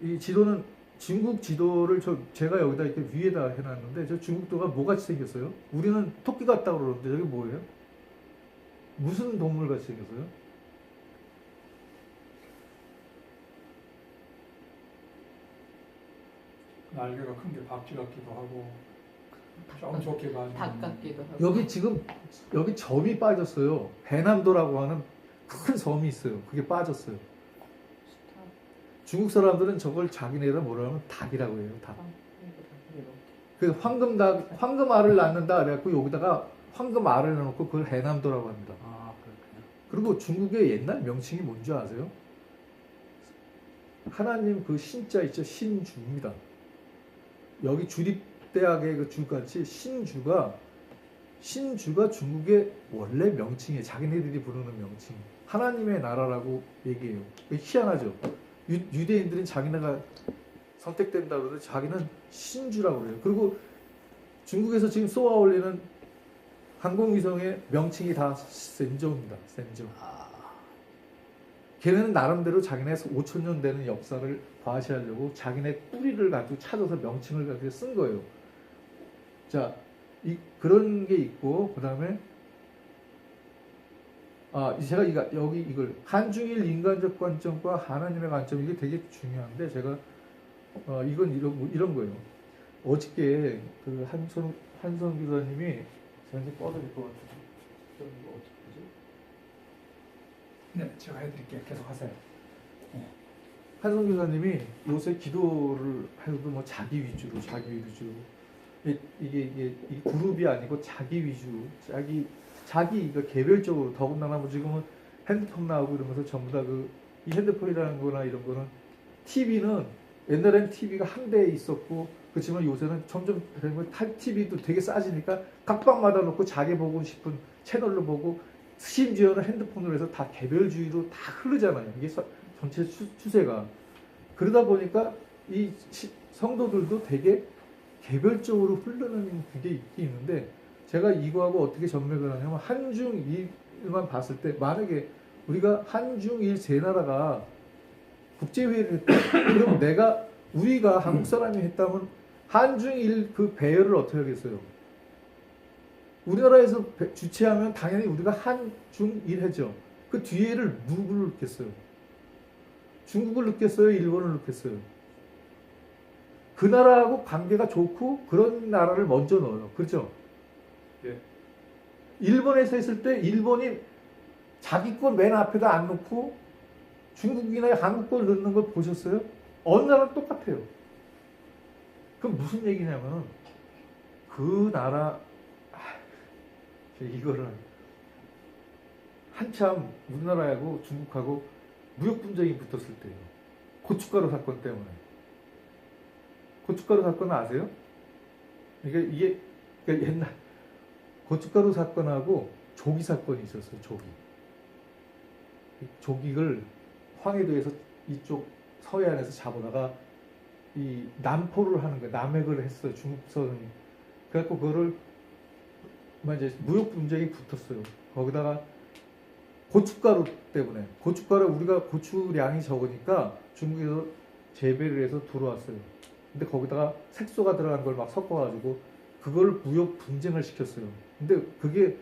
이 지도는 중국 지도를 제가 여기다 이렇게 위에다 해놨는데 저 중국도가 뭐같이 생겼어요? 우리는 토끼 같다고 그러는데 저게 뭐예요? 무슨 동물 같이 생겼어요? 날개가 큰 게 박쥐 같기도 하고 좀 좋게 봐주는 닭 같기도 하고. 여기 지금 여기 점이 빠졌어요. 해남도라고 하는 큰 섬이 있어요. 그게 빠졌어요. 중국 사람들은 저걸 자기네가 뭐라 하면 닭이라고 해요. 닭. 그래서 황금알을 낳는다 그래갖고 여기다가 황금알을 넣어놓고 그걸 해남도라고 합니다. 아, 그렇군요. 그리고 중국의 옛날 명칭이 뭔지 아세요? 하나님 그 신자 있죠? 신주입니다. 여기 주립대학의 그 주같이 신주가 중국의 원래 명칭이에요. 자기네들이 부르는 명칭. 하나님의 나라라고 얘기해요. 희한하죠? 유대인들은 자기네가 선택된다 그러는데 자기는 신주라고 그래요. 그리고 중국에서 지금 쏘아 올리는 항공위성의 명칭이 다 센저입니다. 센저. 걔네는 나름대로 자기네 5,000년 되는 역사를 과시하려고 자기네 뿌리를 가지고 찾아서 명칭을 가지고 쓴 거예요. 자, 그런 게 있고, 그 다음에, 제가 이걸, 한중일 인간적 관점과 하나님의 관점, 이게 되게 중요한데, 제가, 이건 이런 거예요. 어저께, 그 한선 교사님이, 제가 이제 꺼드릴 것 같아요. 이거 어떻게 하지? 네, 제가 해드릴게요. 계속 하세요. 한성 교사님이 요새 기도를 해도 뭐 자기 위주 이게 그룹이 아니고 자기 위주 자기가 개별적으로 더군다나 뭐 지금은 핸드폰 나오고 이러면서 전부 다 이 핸드폰이라는 거나 이런 거는 TV는 옛날엔 TV가 한 대 있었고 그렇지만 요새는 점점 TV도 되게 싸지니까 각 방마다 놓고 자기 보고 싶은 채널로 보고 심지어는 핸드폰으로 해서 다 개별주의로 다 흐르잖아요. 이게 전체 추세가. 그러다 보니까 이 성도들도 되게 개별적으로 흐르는 그게 있긴 있는데 제가 이거하고 어떻게 전맥을 하냐면 한중일만 봤을 때 만약에 우리가 한중일 세 나라가 국제회의를 했다. 그럼 우리가 한국 사람이 했다면 한중일 그 배열을 어떻게 하겠어요? 우리나라에서 주최하면 당연히 우리가 한중일 하죠. 그 뒤에를 누구를 넣겠어요? 중국을 넣겠어요? 일본을 넣겠어요? 그 나라하고 관계가 좋고 그런 나라를 먼저 넣어요. 그렇죠? 예. 일본에서 했을 때 일본이 자기 걸 맨 앞에다 안 놓고 중국이나 한국 걸 넣는 걸 보셨어요? 어느 나라랑 똑같아요. 그럼 무슨 얘기냐면 그 나라 이거를 한참 우리나라하고 중국하고 무역 분쟁이 붙었을 때예요. 고춧가루 사건 때문에. 고춧가루 사건 아세요? 이게 그러니까 옛날 고춧가루 사건하고 조기 사건이 있었어요. 조기를 황해도에서 이쪽 서해안에서 잡아다가 이 남포를 하는 거예요. 남획을 했어요. 중국 선이. 그래갖고 그거를 이제 무역 분쟁이 붙었어요. 거기다가 고춧가루 때문에 고춧가루 우리가 고추량이 적으니까 중국에서 재배를 해서 들어왔어요. 근데 거기다가 색소가 들어간 걸 막 섞어가지고 그걸 무역 분쟁을 시켰어요. 근데 그게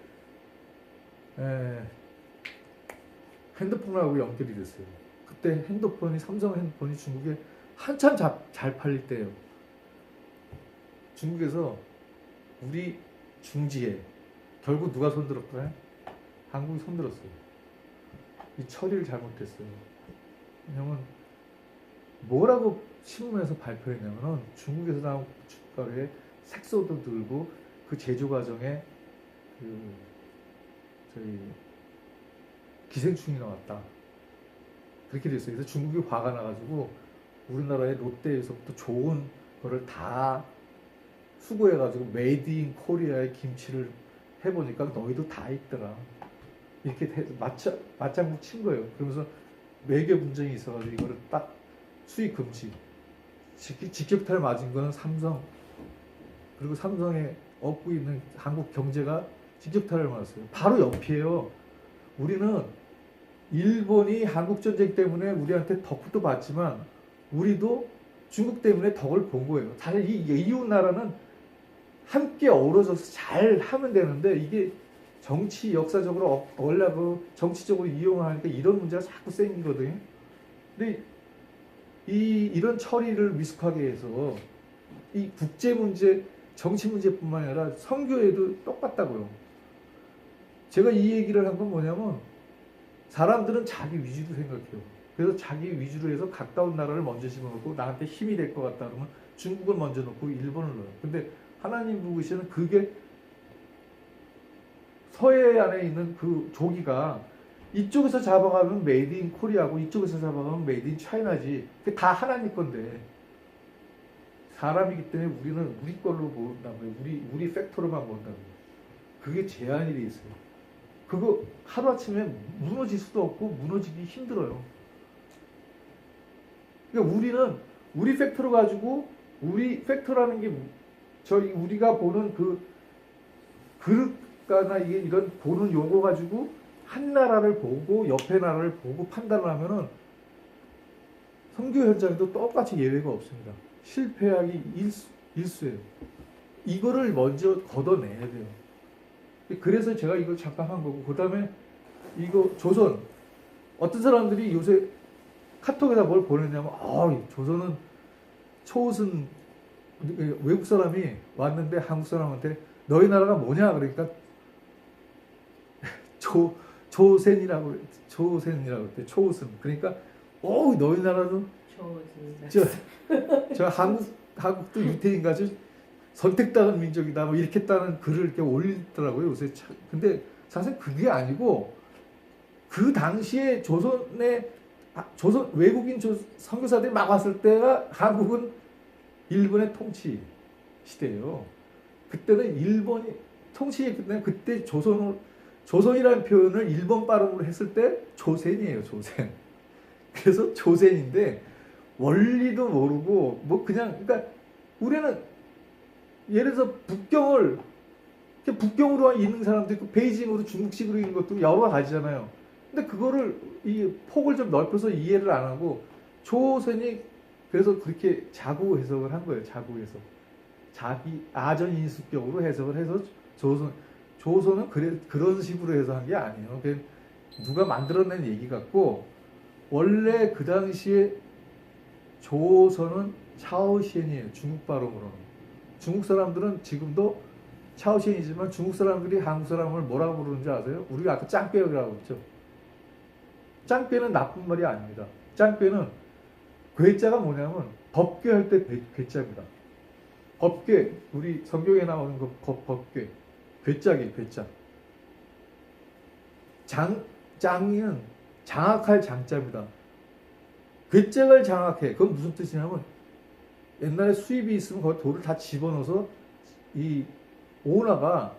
핸드폰하고 연결이 됐어요. 그때 삼성 핸드폰이 중국에 한참 잘 팔릴 때예요. 중국에서 우리 중지에 결국 누가 손들었더라? 한국이 손들었어요. 이 처리를 잘못했어요. 왜냐면 뭐라고 신문에서 발표했냐면은 중국에서 나온 고춧가루에 색소도 들고 그 제조 과정에 저희 기생충이 나왔다. 그렇게 됐어요. 그래서 중국이 화가 나가지고 우리나라의 롯데에서부터 좋은 거를 다 수거해가지고 메이드 인 코리아의 김치를 해보니까 너희도 다 있더라. 이렇게 맞장구 친 거예요. 그러면서 외교 분쟁이 있어가지고 이거를 딱 수입 금지. 직격탄을 맞은 거는 삼성. 그리고 삼성에 업고 있는 한국 경제가 직격탄을 맞았어요. 바로 옆이에요. 우리는 일본이 한국 전쟁 때문에 우리한테 덕도 받지만 우리도 중국 때문에 덕을 본 거예요. 사실 이 이웃 나라는 함께 어우러져서 잘 하면 되는데 이게 정치 역사적으로 원래고 정치적으로 이용하니까 이런 문제가 자꾸 생기거든요. 근데 이런 처리를 미숙하게 해서 이 국제 문제, 정치 문제뿐만 아니라 선교에도 똑같다고요. 제가 이 얘기를 한 건 뭐냐면 사람들은 자기 위주로 생각해요. 그래서 자기 위주로 해서 가까운 나라를 먼저 집어넣고 나한테 힘이 될 것 같다 그러면 중국을 먼저 넣고 일본을 넣어요. 근데 하나님 보고 계시는 그게 서해 안에 있는 그 조기가 이쪽에서 잡아가면 메이드 인 코리아고 이쪽에서 잡아가면 메이드 인 차이나지. 그게 다 하나님 건데 사람이기 때문에 우리는 우리 걸로 본다고요. 우리 팩토로만 본다고요. 그게 제한이 돼 있어요. 그거 하루아침에 무너질 수도 없고 무너지기 힘들어요. 그러니까 우리는 우리 팩토로 가지고 우리 팩토라는 게 우리가 보는 그 그릇가나 이게 이런 보는 용어 가지고 한 나라를 보고 옆에 나라를 보고 판단을 하면은 선교 현장에도 똑같이 예외가 없습니다. 실패하기 일수예요. 이거를 먼저 걷어내야 돼요. 그래서 제가 이걸 잠깐 한 거고, 그 다음에 이거 조선, 어떤 사람들이 요새 카톡에다 뭘 보냈냐면, 조선은 초승, 외국 사람이 왔는데 한국 사람한테 너희 나라가 뭐냐 그러니까 조센이라고 그랬대. 초승. 그러니까 너희 나라는 저 한국도 유태인가 선택당한 민족이다 뭐 이렇게 했다는 글을 이렇게 올리더라고요 요새. 근데 사실 그게 아니고 그 당시에 조선 외국인 선교사들이 막 왔을 때가 한국은 일본의 통치 시대예요. 그때는 일본이 통치했기 때문에 그때 조선이라는 표현을 일본 발음으로 했을 때 조센이에요. 조센. 그래서 조센인데 원리도 모르고 뭐 그냥, 그러니까 우리는 예를 들어서 북경으로 있는 사람도 있고 베이징으로 중국식으로 있는 것도 여러 가지잖아요. 근데 그거를 이 폭을 좀 넓혀서 이해를 안 하고 조선이 그래서 그렇게 자구 해석을 한 거예요. 자구 해석. 자기 아전인수격으로 해석을 해서 조선은 그런 식으로 해서 한 게 아니에요. 누가 만들어낸 얘기 같고, 원래 그 당시에 조선은 차오시엔이에요. 중국 발음으로는. 중국 사람들은 지금도 차오시엔이지만 중국 사람들이 한국 사람을 뭐라고 부르는지 아세요? 우리가 아까 짱뼈라고 했죠. 짱뼈는 나쁜 말이 아닙니다. 짱뼈는 괴자가 뭐냐면 법궤 할 때 괴자입니다. 법궤, 우리 성경에 나오는 거 법궤. 괴짜기, 괴짜. 장은 장악할 장자입니다. 괴짝을 장악해. 그건 무슨 뜻이냐면 옛날에 수입이 있으면 거기 돈을 다 집어넣어서 이 오너가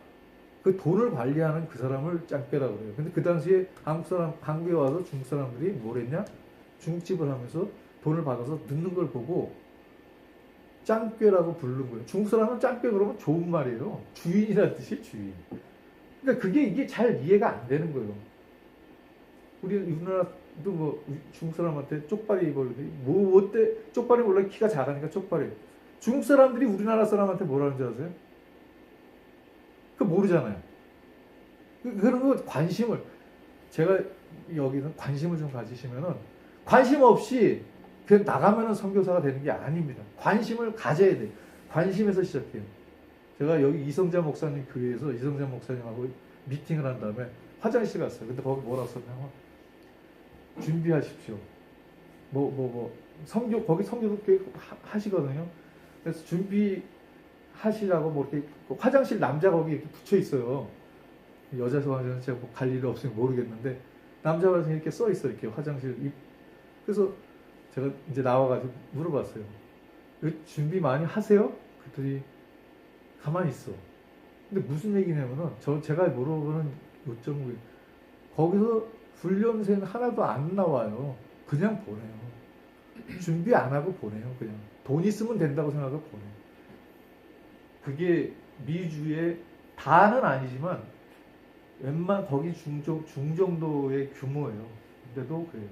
그 돈을 관리하는 그 사람을 짱깨라고 그래요. 근데 그 당시에 한국에 와서 중국 사람들이 뭘 했냐? 중국집을 하면서 돈을 받아서 넣는 걸 보고 짱깨라고 부르는 거예요. 중국 사람은 짱깨 그러면 좋은 말이에요. 주인이라는 뜻이 주인. 그러니까 이게 잘 이해가 안 되는 거예요. 우리나라도 뭐 중국 사람한테 쪽발이 입어도 어때? 쪽발이 원래 키가 작으니까 쪽발이. 중국 사람들이 우리나라 사람한테 뭐라는 줄 아세요? 그거 모르잖아요. 그런 거 관심을 제가 여기는 관심을 좀 가지시면은 관심 없이 그냥 나가면은 선교사가 되는 게 아닙니다. 관심을 가져야 돼. 관심에서 시작해요. 제가 여기 이성자 목사님 교회에서 이성자 목사님하고 미팅을 한 다음에 화장실 갔어요. 근데 거기 뭐라고 썼냐면 준비하십시오. 선교 거기 선교도 꽤 하시거든요. 그래서 준비하시라고 뭐 이렇게 화장실 남자 거기 이렇게 붙여 있어요. 여자 화장실 제가 뭐 갈 일이 없으면 모르겠는데 남자 화장실 이렇게 써 있어 이렇게 화장실. 그래서 제가 이제 나와가지고 물어봤어요. 준비 많이 하세요? 그랬더니 가만히 있어. 근데 무슨 얘기냐면은 제가 물어보는 요점이 거기서 훈련생 하나도 안 나와요. 그냥 보내요. 준비 안 하고 보내요. 그냥 돈 있으면 된다고 생각하고 보내요. 그게 미주의 다는 아니지만 거기 중정도의 규모예요. 근데도 그래요.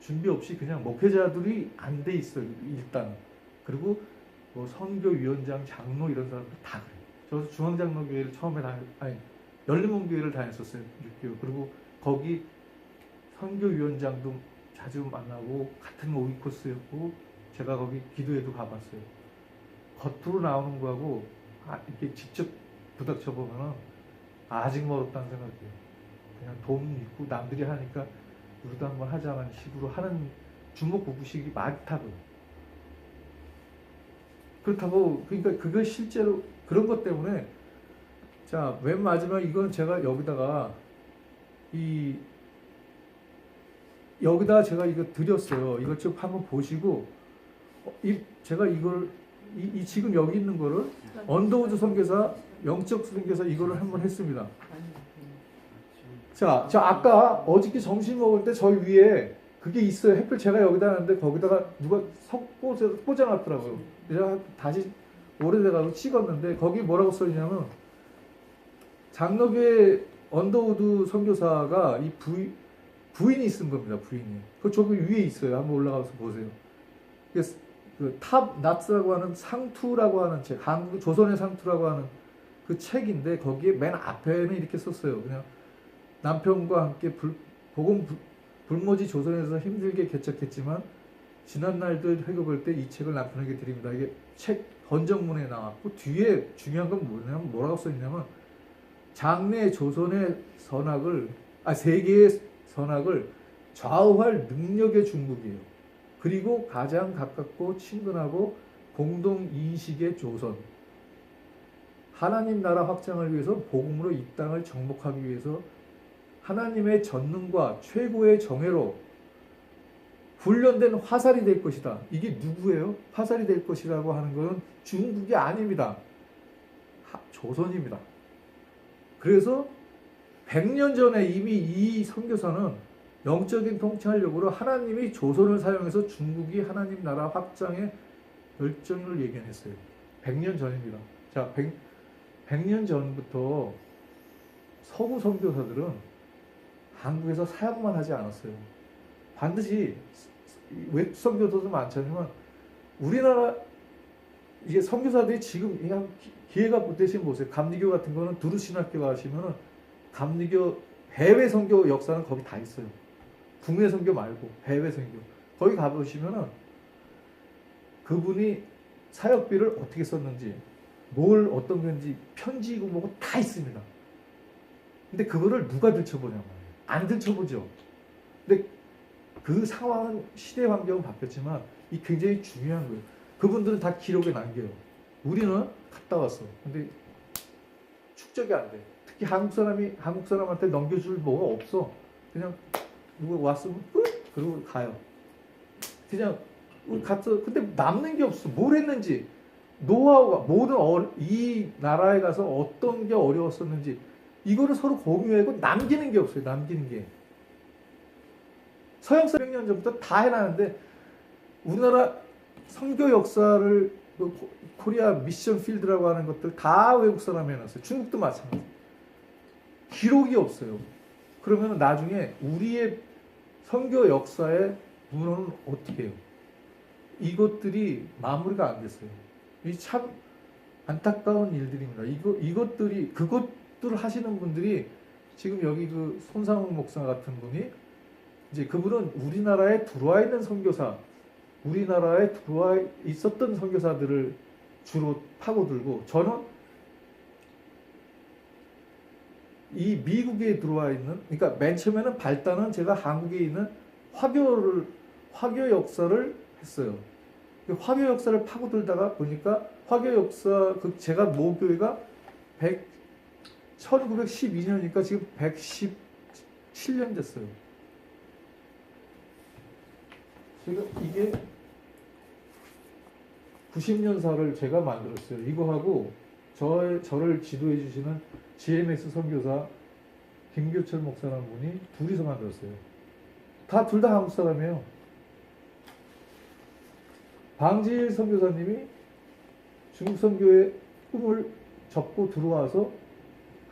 준비 없이 그냥 목회자들이 안 돼 있어요. 일단. 그리고 뭐 선교위원장, 장로 이런 사람들 다 그래요. 저 중앙장로교회를 처음에 열린문교회를 다녔었어요. 6개월. 그리고 거기 선교위원장도 자주 만나고 같은 오이 코스였고 제가 거기 기도회도 가봤어요. 겉으로 나오는 거하고 이렇게 직접 부닥쳐 보면은 아직 멀었다는 생각이에요. 그냥 돈 있고 남들이 하니까 우리도 한번 하자는 식으로 하는 주먹구구식이 많다고요. 그렇다고 그러니까 그거 실제로 그런 것 때문에 자, 맨 마지막 이건 제가 여기다가 여기다 제가 이거 드렸어요. 이거 좀 한번 보시고 제가 이걸 지금 여기 있는 거를 언더우드 선교사 영적 선교사 이거를 한번 했습니다. 자, 아까 어저께 점심 먹을 때 저희 위에 그게 있어요. 햇빛 제가 여기다 놨는데 거기다가 누가 꽂아놨더라고요. 제가 다시 오래돼가지고 찍었는데 거기 뭐라고 써있냐면 장로교회 언더우드 선교사가 이 부인이 쓴 겁니다. 부인이. 그 저기 위에 있어요. 한번 올라가서 보세요. 그 탑 낫스라고 하는 상투라고 하는 책, 한국 조선의 상투라고 하는 그 책인데 거기에 맨 앞에는 이렇게 썼어요. 그냥 남편과 함께 복음 불모지 조선에서 힘들게 개척했지만 지난 날들 회복할 때 이 책을 남편에게 드립니다. 이게 책 헌정문에 나왔고 뒤에 중요한 건 뭐냐면 뭐라고 써있냐면 장래 조선의 선악을 세계의 선악을 좌우할 능력의 중국이에요. 그리고 가장 가깝고 친근하고 공동 인식의 조선. 하나님 나라 확장을 위해서 복음으로 이 땅을 정복하기 위해서 하나님의 전능과 최고의 정예로 훈련된 화살이 될 것이다. 이게 누구예요? 화살이 될 것이라고 하는 것은 중국이 아닙니다. 조선입니다. 그래서 100년 전에 이미 이 선교사는 영적인 통찰력으로 하나님이 조선을 사용해서 중국이 하나님 나라 확장의 열정을 예견했어요. 100년 전입니다. 자, 100년 전부터 서구 선교사들은 한국에서 사역만 하지 않았어요. 반드시 외국 선교사도 많지만 우리나라 이게 선교사들이 지금 그냥 기회가 대신 보세요. 감리교 같은 거는 두루신학교 가시면은 감리교 해외 선교 역사는 거기 다 있어요. 국내 선교 말고 해외 선교. 거기 가보시면은 그분이 사역비를 어떻게 썼는지, 뭘 어떤 건지 편지고 뭐고 다 있습니다. 근데 그거를 누가 들춰보냐고. 안 들춰보죠. 근데 그 상황은 시대 환경은 바뀌었지만 이 굉장히 중요한 거예요. 그분들은 다 기록에 남겨요. 우리는 갔다 왔어. 근데 축적이 안 돼. 특히 한국 사람한테 넘겨줄 뭐가 없어. 그냥 누가 왔으면 끝 그러고 가요. 그냥 갔어. 근데 남는 게 없어. 뭘 했는지 노하우가 모든 이 나라에 가서 어떤 게 어려웠었는지 이거를 서로 공유하고 남기는 게 없어요. 남기는 게. 서양 400년 전부터 다 해놨는데 우리나라 선교 역사를 코리아 미션 필드라고 하는 것들 다 외국 사람이 해놨어요. 중국도 마찬가지. 기록이 없어요. 그러면 나중에 우리의 선교 역사의 문헌은 어떻게 해요? 이것들이 마무리가 안 됐어요. 이 참 안타까운 일들입니다. 이것들이 묵들 하시는 분들이 지금 여기 그 손상욱 목사 같은 분이 이제 그분은 우리나라에 들어와 있는 선교사, 우리나라에 들어와 있었던 선교사들을 주로 파고들고, 저는 이 미국에 들어와 있는, 그러니까 맨 처음에는 발단은 제가 한국에 있는 화교 역사를 했어요. 화교 역사를 파고들다가 보니까 화교 역사, 제가 모교회가 1912년이니까 지금 117년 됐어요. 지금 이게 90년사를 제가 만들었어요. 이거하고 저를 지도해 주시는 GMS 선교사 김교철 목사라는 분이 둘이서 만들었어요. 둘 다 한국 사람이에요. 방지일 선교사님이 중국 선교의 꿈을 접고 들어와서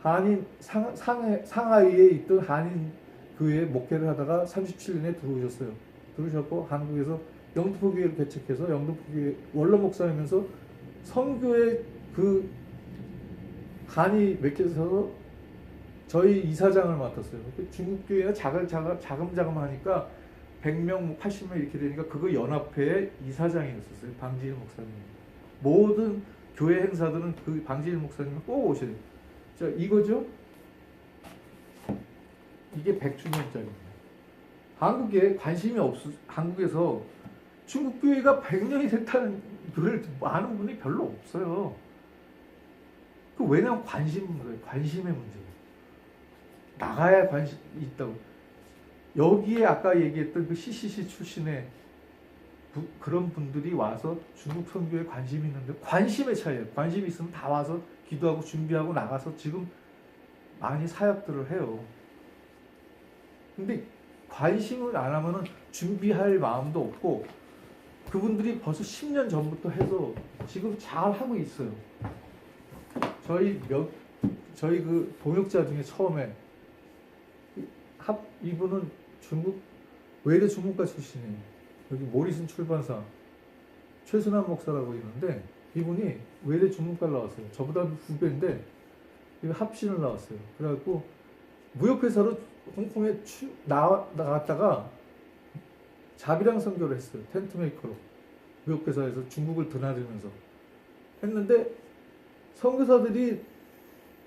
한인 상하이에 있던 한인 교회에 목회를 하다가 37년에 들어오셨어요. 들어오셨고 한국에서 영등포교회를 개척해서 영등포교회 원로 목사이면서 선교의 그 간이 맺혀서 저희 이사장을 맡았어요. 중국 교회가 자금하니까 100명, 80명 이렇게 되니까 그거 연합회의 이사장이었었어요. 방지일 목사님. 모든 교회 행사들은 그 방지일 목사님이 꼭 오셔야 돼요. 자, 이거죠? 이게 100주년짜리입니다. 한국에 관심이 한국에서 중국 교회가 100년이 됐다는 걸 아는 분이 별로 없어요. 왜냐면 관심의 문제예요. 나가야 관심이 있다고. 여기에 아까 얘기했던 그 CCC 출신의 그런 분들이 와서 중국 선교에 관심이 있는데, 관심의 차이예요. 관심이 있으면 다 와서 기도하고 준비하고 나가서 지금 많이 사역들을 해요. 근데 관심을 안 하면은 준비할 마음도 없고, 그분들이 벌써 10년 전부터 해서 지금 잘 하고 있어요. 저희 그 동역자 중에 처음에 이분은 외대 중국가 출신이에요. 여기 모리슨 출판사 최순환 목사라고 있는데, 이분이 외대 중국가를 나왔어요. 저보다 후배인데 합신을 나왔어요. 그래갖고 무역회사로 홍콩에 나갔다가 자비랑 선교를 했어요. 텐트메이커로 무역회사에서 중국을 드나들면서 했는데, 선교사들이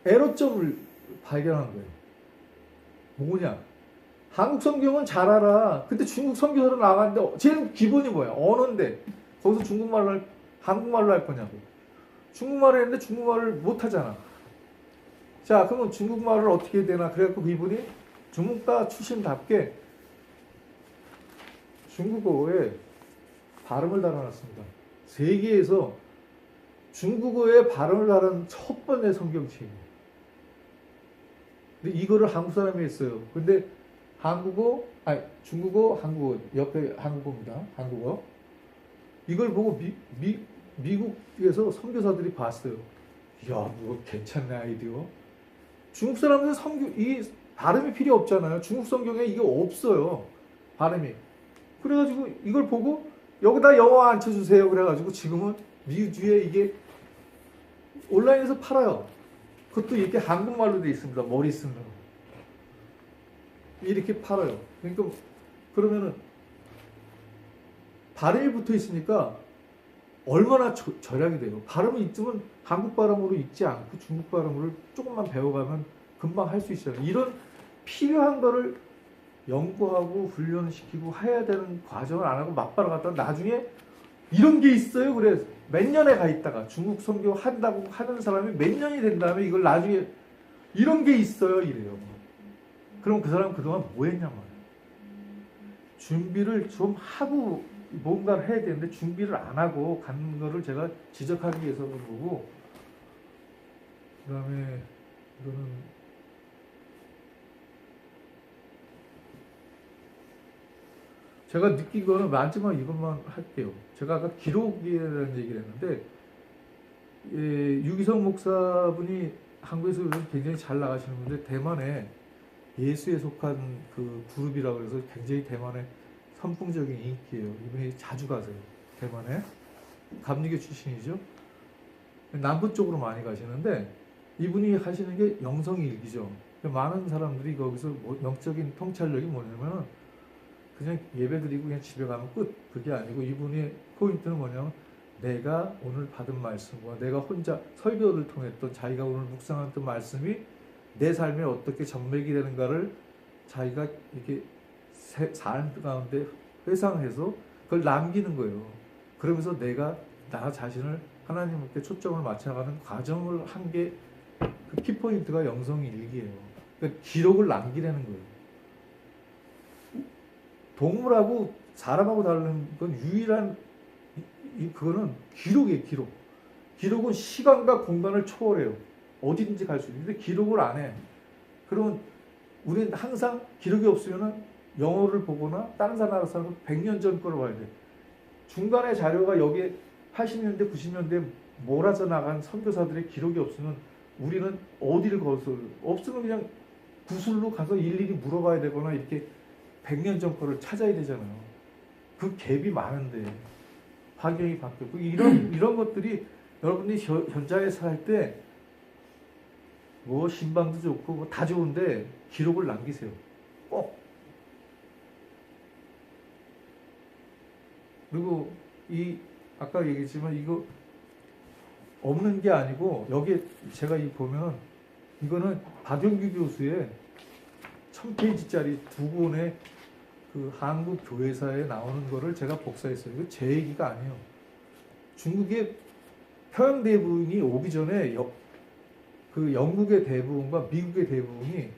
에러점을 발견한 거예요. 뭐냐? 한국 성경은 잘 알아. 근데 중국 선교사로 나갔는데 제일 기본이 뭐야? 언어인데 거기서 한국말로 할 거냐고. 중국말을 했는데 중국말을 못 하잖아. 자, 그러면 중국말을 어떻게 해야 되나? 그래갖고 이분이 중국가 출신답게 중국어에 발음을 달아놨습니다. 세계에서 중국어에 발음을 달은 첫 번째 성경책이에요. 근데 이거를 한국 사람이 했어요. 근데 중국어, 한국어, 옆에 한국어입니다. 한국어. 이걸 보고 미국에서 선교사들이 봤어요. 이야, 뭐 괜찮네, 아이디어. 중국 사람들 이 발음이 필요 없잖아요. 중국 성경에 이게 없어요. 발음이. 그래가지고 이걸 보고 여기다 영어 앉혀주세요. 그래가지고 지금은 미주에 이게 온라인에서 팔아요. 그것도 이렇게 한국말로 돼 있습니다. 머리 쓰는 거. 이렇게 팔아요. 그러니까 그러면은 발음이 붙어 있으니까 얼마나 절약이 돼요. 발음이 있으면 한국 발음으로 읽지 않고 중국 발음으로 조금만 배워가면 금방 할 수 있어요. 이런 필요한 거를 연구하고 훈련시키고 해야 되는 과정을 안 하고 막바로 갔다가 나중에 이런 게 있어요. 그래 몇 년에 가 있다가 중국 선교 한다고 하는 사람이 몇 년이 된 다음에 이걸 나중에 이런 게 있어요. 이래요. 그럼 그 사람은 그동안 뭐 했냐 말이에요. 준비를 좀 하고 뭔가를 해야 되는데 준비를 안 하고 가는 거를 제가 지적하기 위해서 그런 거고, 그 다음에 이거는 제가 느낀 거는 마지막 이것만 할게요. 제가 아까 기록이라는 얘기를 했는데, 유기성 목사분이 한국에서 요즘 굉장히 잘 나가시는 분인데, 대만에 예수에 속한 그 그룹이라고 해서 굉장히 대만에 선풍적인 인기예요. 이분이 자주 가세요. 대만에 감리교 출신이죠. 남부 쪽으로 많이 가시는데, 이분이 하시는 게 영성일기죠. 많은 사람들이 거기서 영적인 통찰력이 뭐냐면 그냥 예배드리고 그냥 집에 가면 끝. 그게 아니고 이분의 포인트는 뭐냐면 내가 오늘 받은 말씀과 내가 혼자 설교를 통했던 자기가 오늘 묵상했던 말씀이 내 삶에 어떻게 전맥이 되는가를 자기가 이렇게 삶 가운데 회상해서 그걸 남기는 거예요. 그러면서 내가 나 자신을 하나님께 초점을 맞춰가는 과정을 한 게 그 키포인트가 영성일기예요. 그러니까 기록을 남기려는 거예요. 동물하고 사람하고 다른 건 유일한 그거는 기록이에요. 기록. 기록은 시간과 공간을 초월해요. 어디든지 갈 수 있는데 기록을 안 해. 그러면 우리는 항상 기록이 없으면 영어를 보거나 다른 나라 사람은 100년 전 거를 봐야 돼. 중간에 자료가 여기에 80년대, 90년대 몰아서 나간 선교사들의 기록이 없으면 우리는 어디를 거슬 없으면 그냥 구슬로 가서 일일이 물어봐야 되거나 이렇게 100년 전 거를 찾아야 되잖아요. 그 갭이 많은데 환경이 바뀌었고 이런 것들이 여러분들이 현장에 살 때 뭐 신방도 좋고 뭐 다 좋은데 기록을 남기세요. 꼭. 그리고 이 아까 얘기했지만 이거 없는 게 아니고 여기 제가 이 보면 이거는 박영규 교수의 1000페이지짜리 두 권의 그 한국 교회사에 나오는 거를 제가 복사했어요. 이거 제 얘기가 아니에요. 중국의 평양 대부흥이 오기 전에 그 영국의 대부흥과 미국의 대부흥이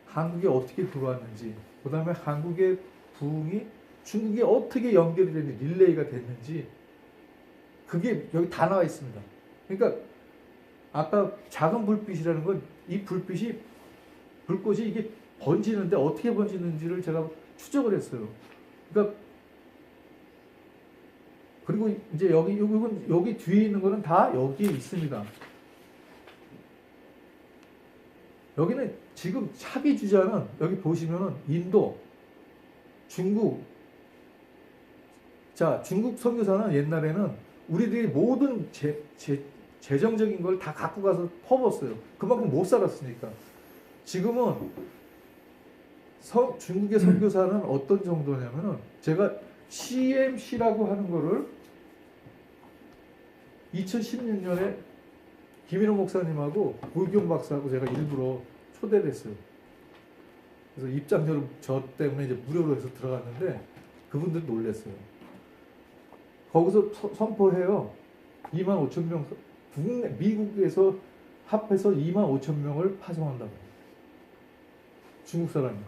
한국에 어떻게 들어왔는지, 그 다음에 한국의 부흥이 중국에 어떻게 연결이 됐는지, 릴레이가 됐는지, 그게 여기 다 나와 있습니다. 그러니까 아까 작은 불빛이라는 건 이 불꽃이 이게 번지는데 어떻게 번지는지를 제가 추적을 했어요. 그러니까 그리고 이제 여기 뒤에 있는 거는 다 여기에 있습니다. 여기는 지금 차기 주자는 여기 보시면은 인도, 중국. 자, 중국 선교사는 옛날에는 우리들이 모든 재정적인 걸 다 갖고 가서 퍼붓었어요. 그만큼 못 살았으니까. 지금은 중국의 선교사는 어떤 정도냐면은 제가 CMC라고 하는 거를 2016년에 김인호 목사님하고 고경 박사하고 제가 일부러 초대를 했어요. 그래서 입장료를 저 때문에 이제 무료로 해서 들어갔는데 그분들 놀랐어요. 거기서 선포해요. 25,000명, 미국에서 합해서 25,000명을 파송한다고. 중국 사람이.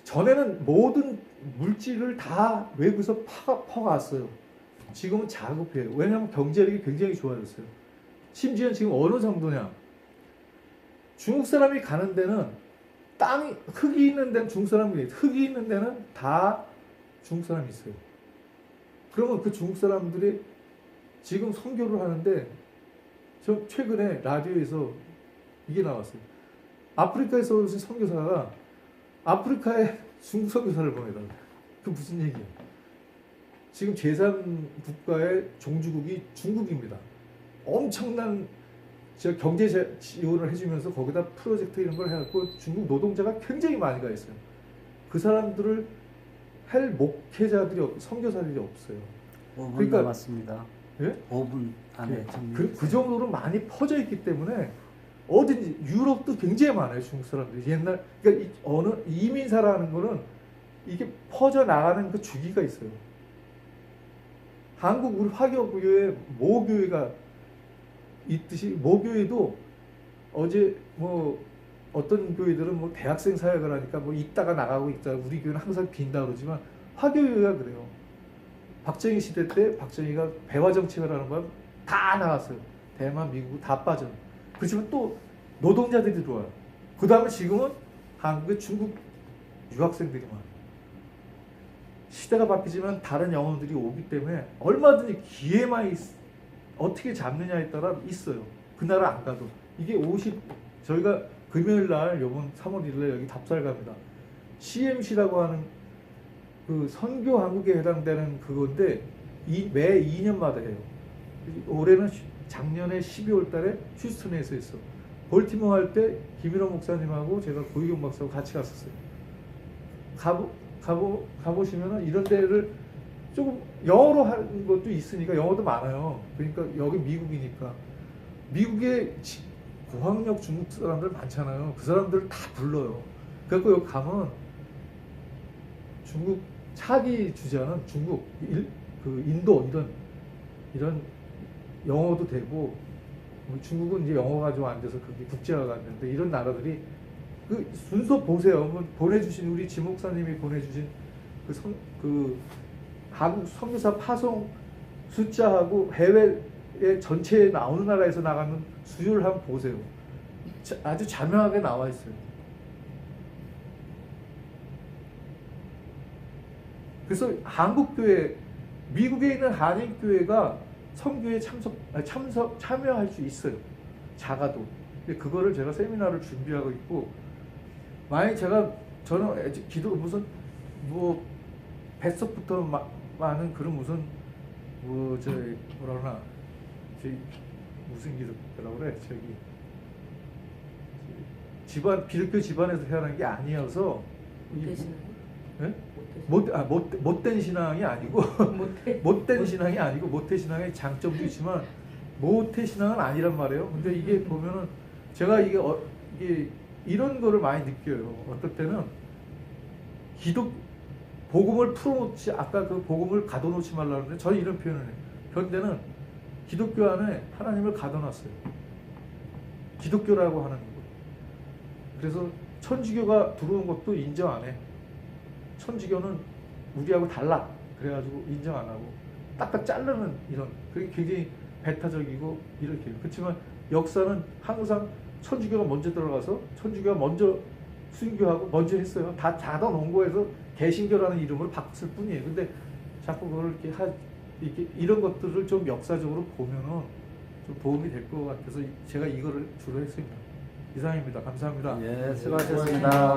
전에는 모든 물질을 다 외국에서 퍼갔어요. 지금은 자급해요. 왜냐하면 경제력이 굉장히 좋아졌어요. 심지어 지금 어느 정도냐. 중국 사람이 가는 데는 흙이 있는 데는 중국 사람이 흙이 있는 데는 다 중국 사람이 있어요. 그러면 그 중국 사람들이 지금 선교를 하는데 저 최근에 라디오에서 이게 나왔어요. 아프리카에서 오신 선교사가 아프리카에 중국 선교사를 보내달라. 그 무슨 얘기야? 지금 제3국가의 종주국이 중국입니다. 엄청난 경제 지원을 해주면서 거기다 프로젝트 이런 걸 해갖고 중국 노동자가 굉장히 많이 가 있어요. 그 사람들을 할 목회자들이 선교사들이 없어요. 5분 그러니까, 남았습니다. 예? 5분 안에 그 정도로 많이 퍼져 있기 때문에 어딘지 유럽도 굉장히 많아요. 중국 사람들이 옛날 그러니까 어느 이민사라는 거는 이게 퍼져 나가는 그 주기가 있어요. 한국 우리 화교교회 모교회가 있듯이 모교회도 어제 뭐 어떤 교회들은 뭐 대학생 사역을 하니까 뭐 있다가 나가고 있다. 우리 교회는 항상 빈다 그러지만 화교회가 그래요. 박정희 시대 때 박정희가 배화 정책을 하는 건 다 나갔어요. 대만, 미국 다 빠져. 그렇지만 또 노동자들이 들어와요. 그 다음에 지금은 한국에 중국 유학생들이 많아요. 시대가 바뀌지만 다른 영혼들이 오기 때문에 얼마든지 기회만 어떻게 잡느냐에 따라 있어요. 그 나라 안 가도. 이게 저희가 금요일 날 이번 3월 1일에 여기 답사를 갑니다. CMC라고 하는 그 선교 한국에 해당되는 그건데 매 2년마다 해요. 올해는 작년에 12월 달에 휴스턴에서 했어. 볼티모어 할 때 김일호 목사님하고 제가 고희경 박사하고 같이 갔었어요. 가보시면은 이런 데를 조금 영어로 하는 것도 있으니까 영어도 많아요. 그러니까 여기 미국이니까 미국에 고학력 중국 사람들 많잖아요. 그 사람들 다 불러요. 그래서 여기 가면 중국 차기 주자는 중국, 그 인도 이런 영어도 되고 중국은 이제 영어가 좀 안 돼서 그게 국제화가 안 되는데 이런 나라들이 그 순서 보세요. 보내주신 우리 지 목사님이 보내주신 그 한국 선교사 파송 숫자하고 해외에 전체에 어느 나라에서 나가는 수요를 한번 보세요. 아주 자명하게 나와 있어요. 그래서 한국교회, 미국에 있는 한인교회가 선교에 참여할 수 있어요. 작아도. 근데 그거를 제가 세미나를 준비하고 있고, 만약에 저는 기도 무슨 뭐 뱃속부터 많은 그런 무슨 뭐라 그러나 무슨 기독교라고 그래 기독교 집안에서 태어난 게 아니어서 못된 신앙이 아니고 못된 신앙이 아니고 모태 신앙의 장점도 있지만 모태 신앙은 아니란 말이에요. 근데 이게 보면은 제가 이게 이런 거를 많이 느껴요. 어떨 때는 복음을 풀어놓지, 아까 그 복음을 가둬놓지 말라는데 저는 이런 표현을 해요. 그런데는 기독교 안에 하나님을 가둬놨어요. 기독교라고 하는 거. 그래서 천주교가 들어온 것도 인정 안 해. 천주교는 우리하고 달라. 그래가지고 인정 안 하고 딱딱 자르는 이런, 그게 굉장히 배타적이고 이렇게. 그렇지만 역사는 항상 천주교가 먼저 들어가서 천주교가 먼저 순교하고 먼저 했어요. 다 자던 원고에서 개신교라는 이름으로 바꿨을 뿐이에요. 근데 자꾸 그걸 이렇게 이런 것들을 좀 역사적으로 보면은 좀 도움이 될 것 같아서 제가 이거를 주로 했습니다. 이상입니다. 감사합니다. 예, 수고하셨습니다.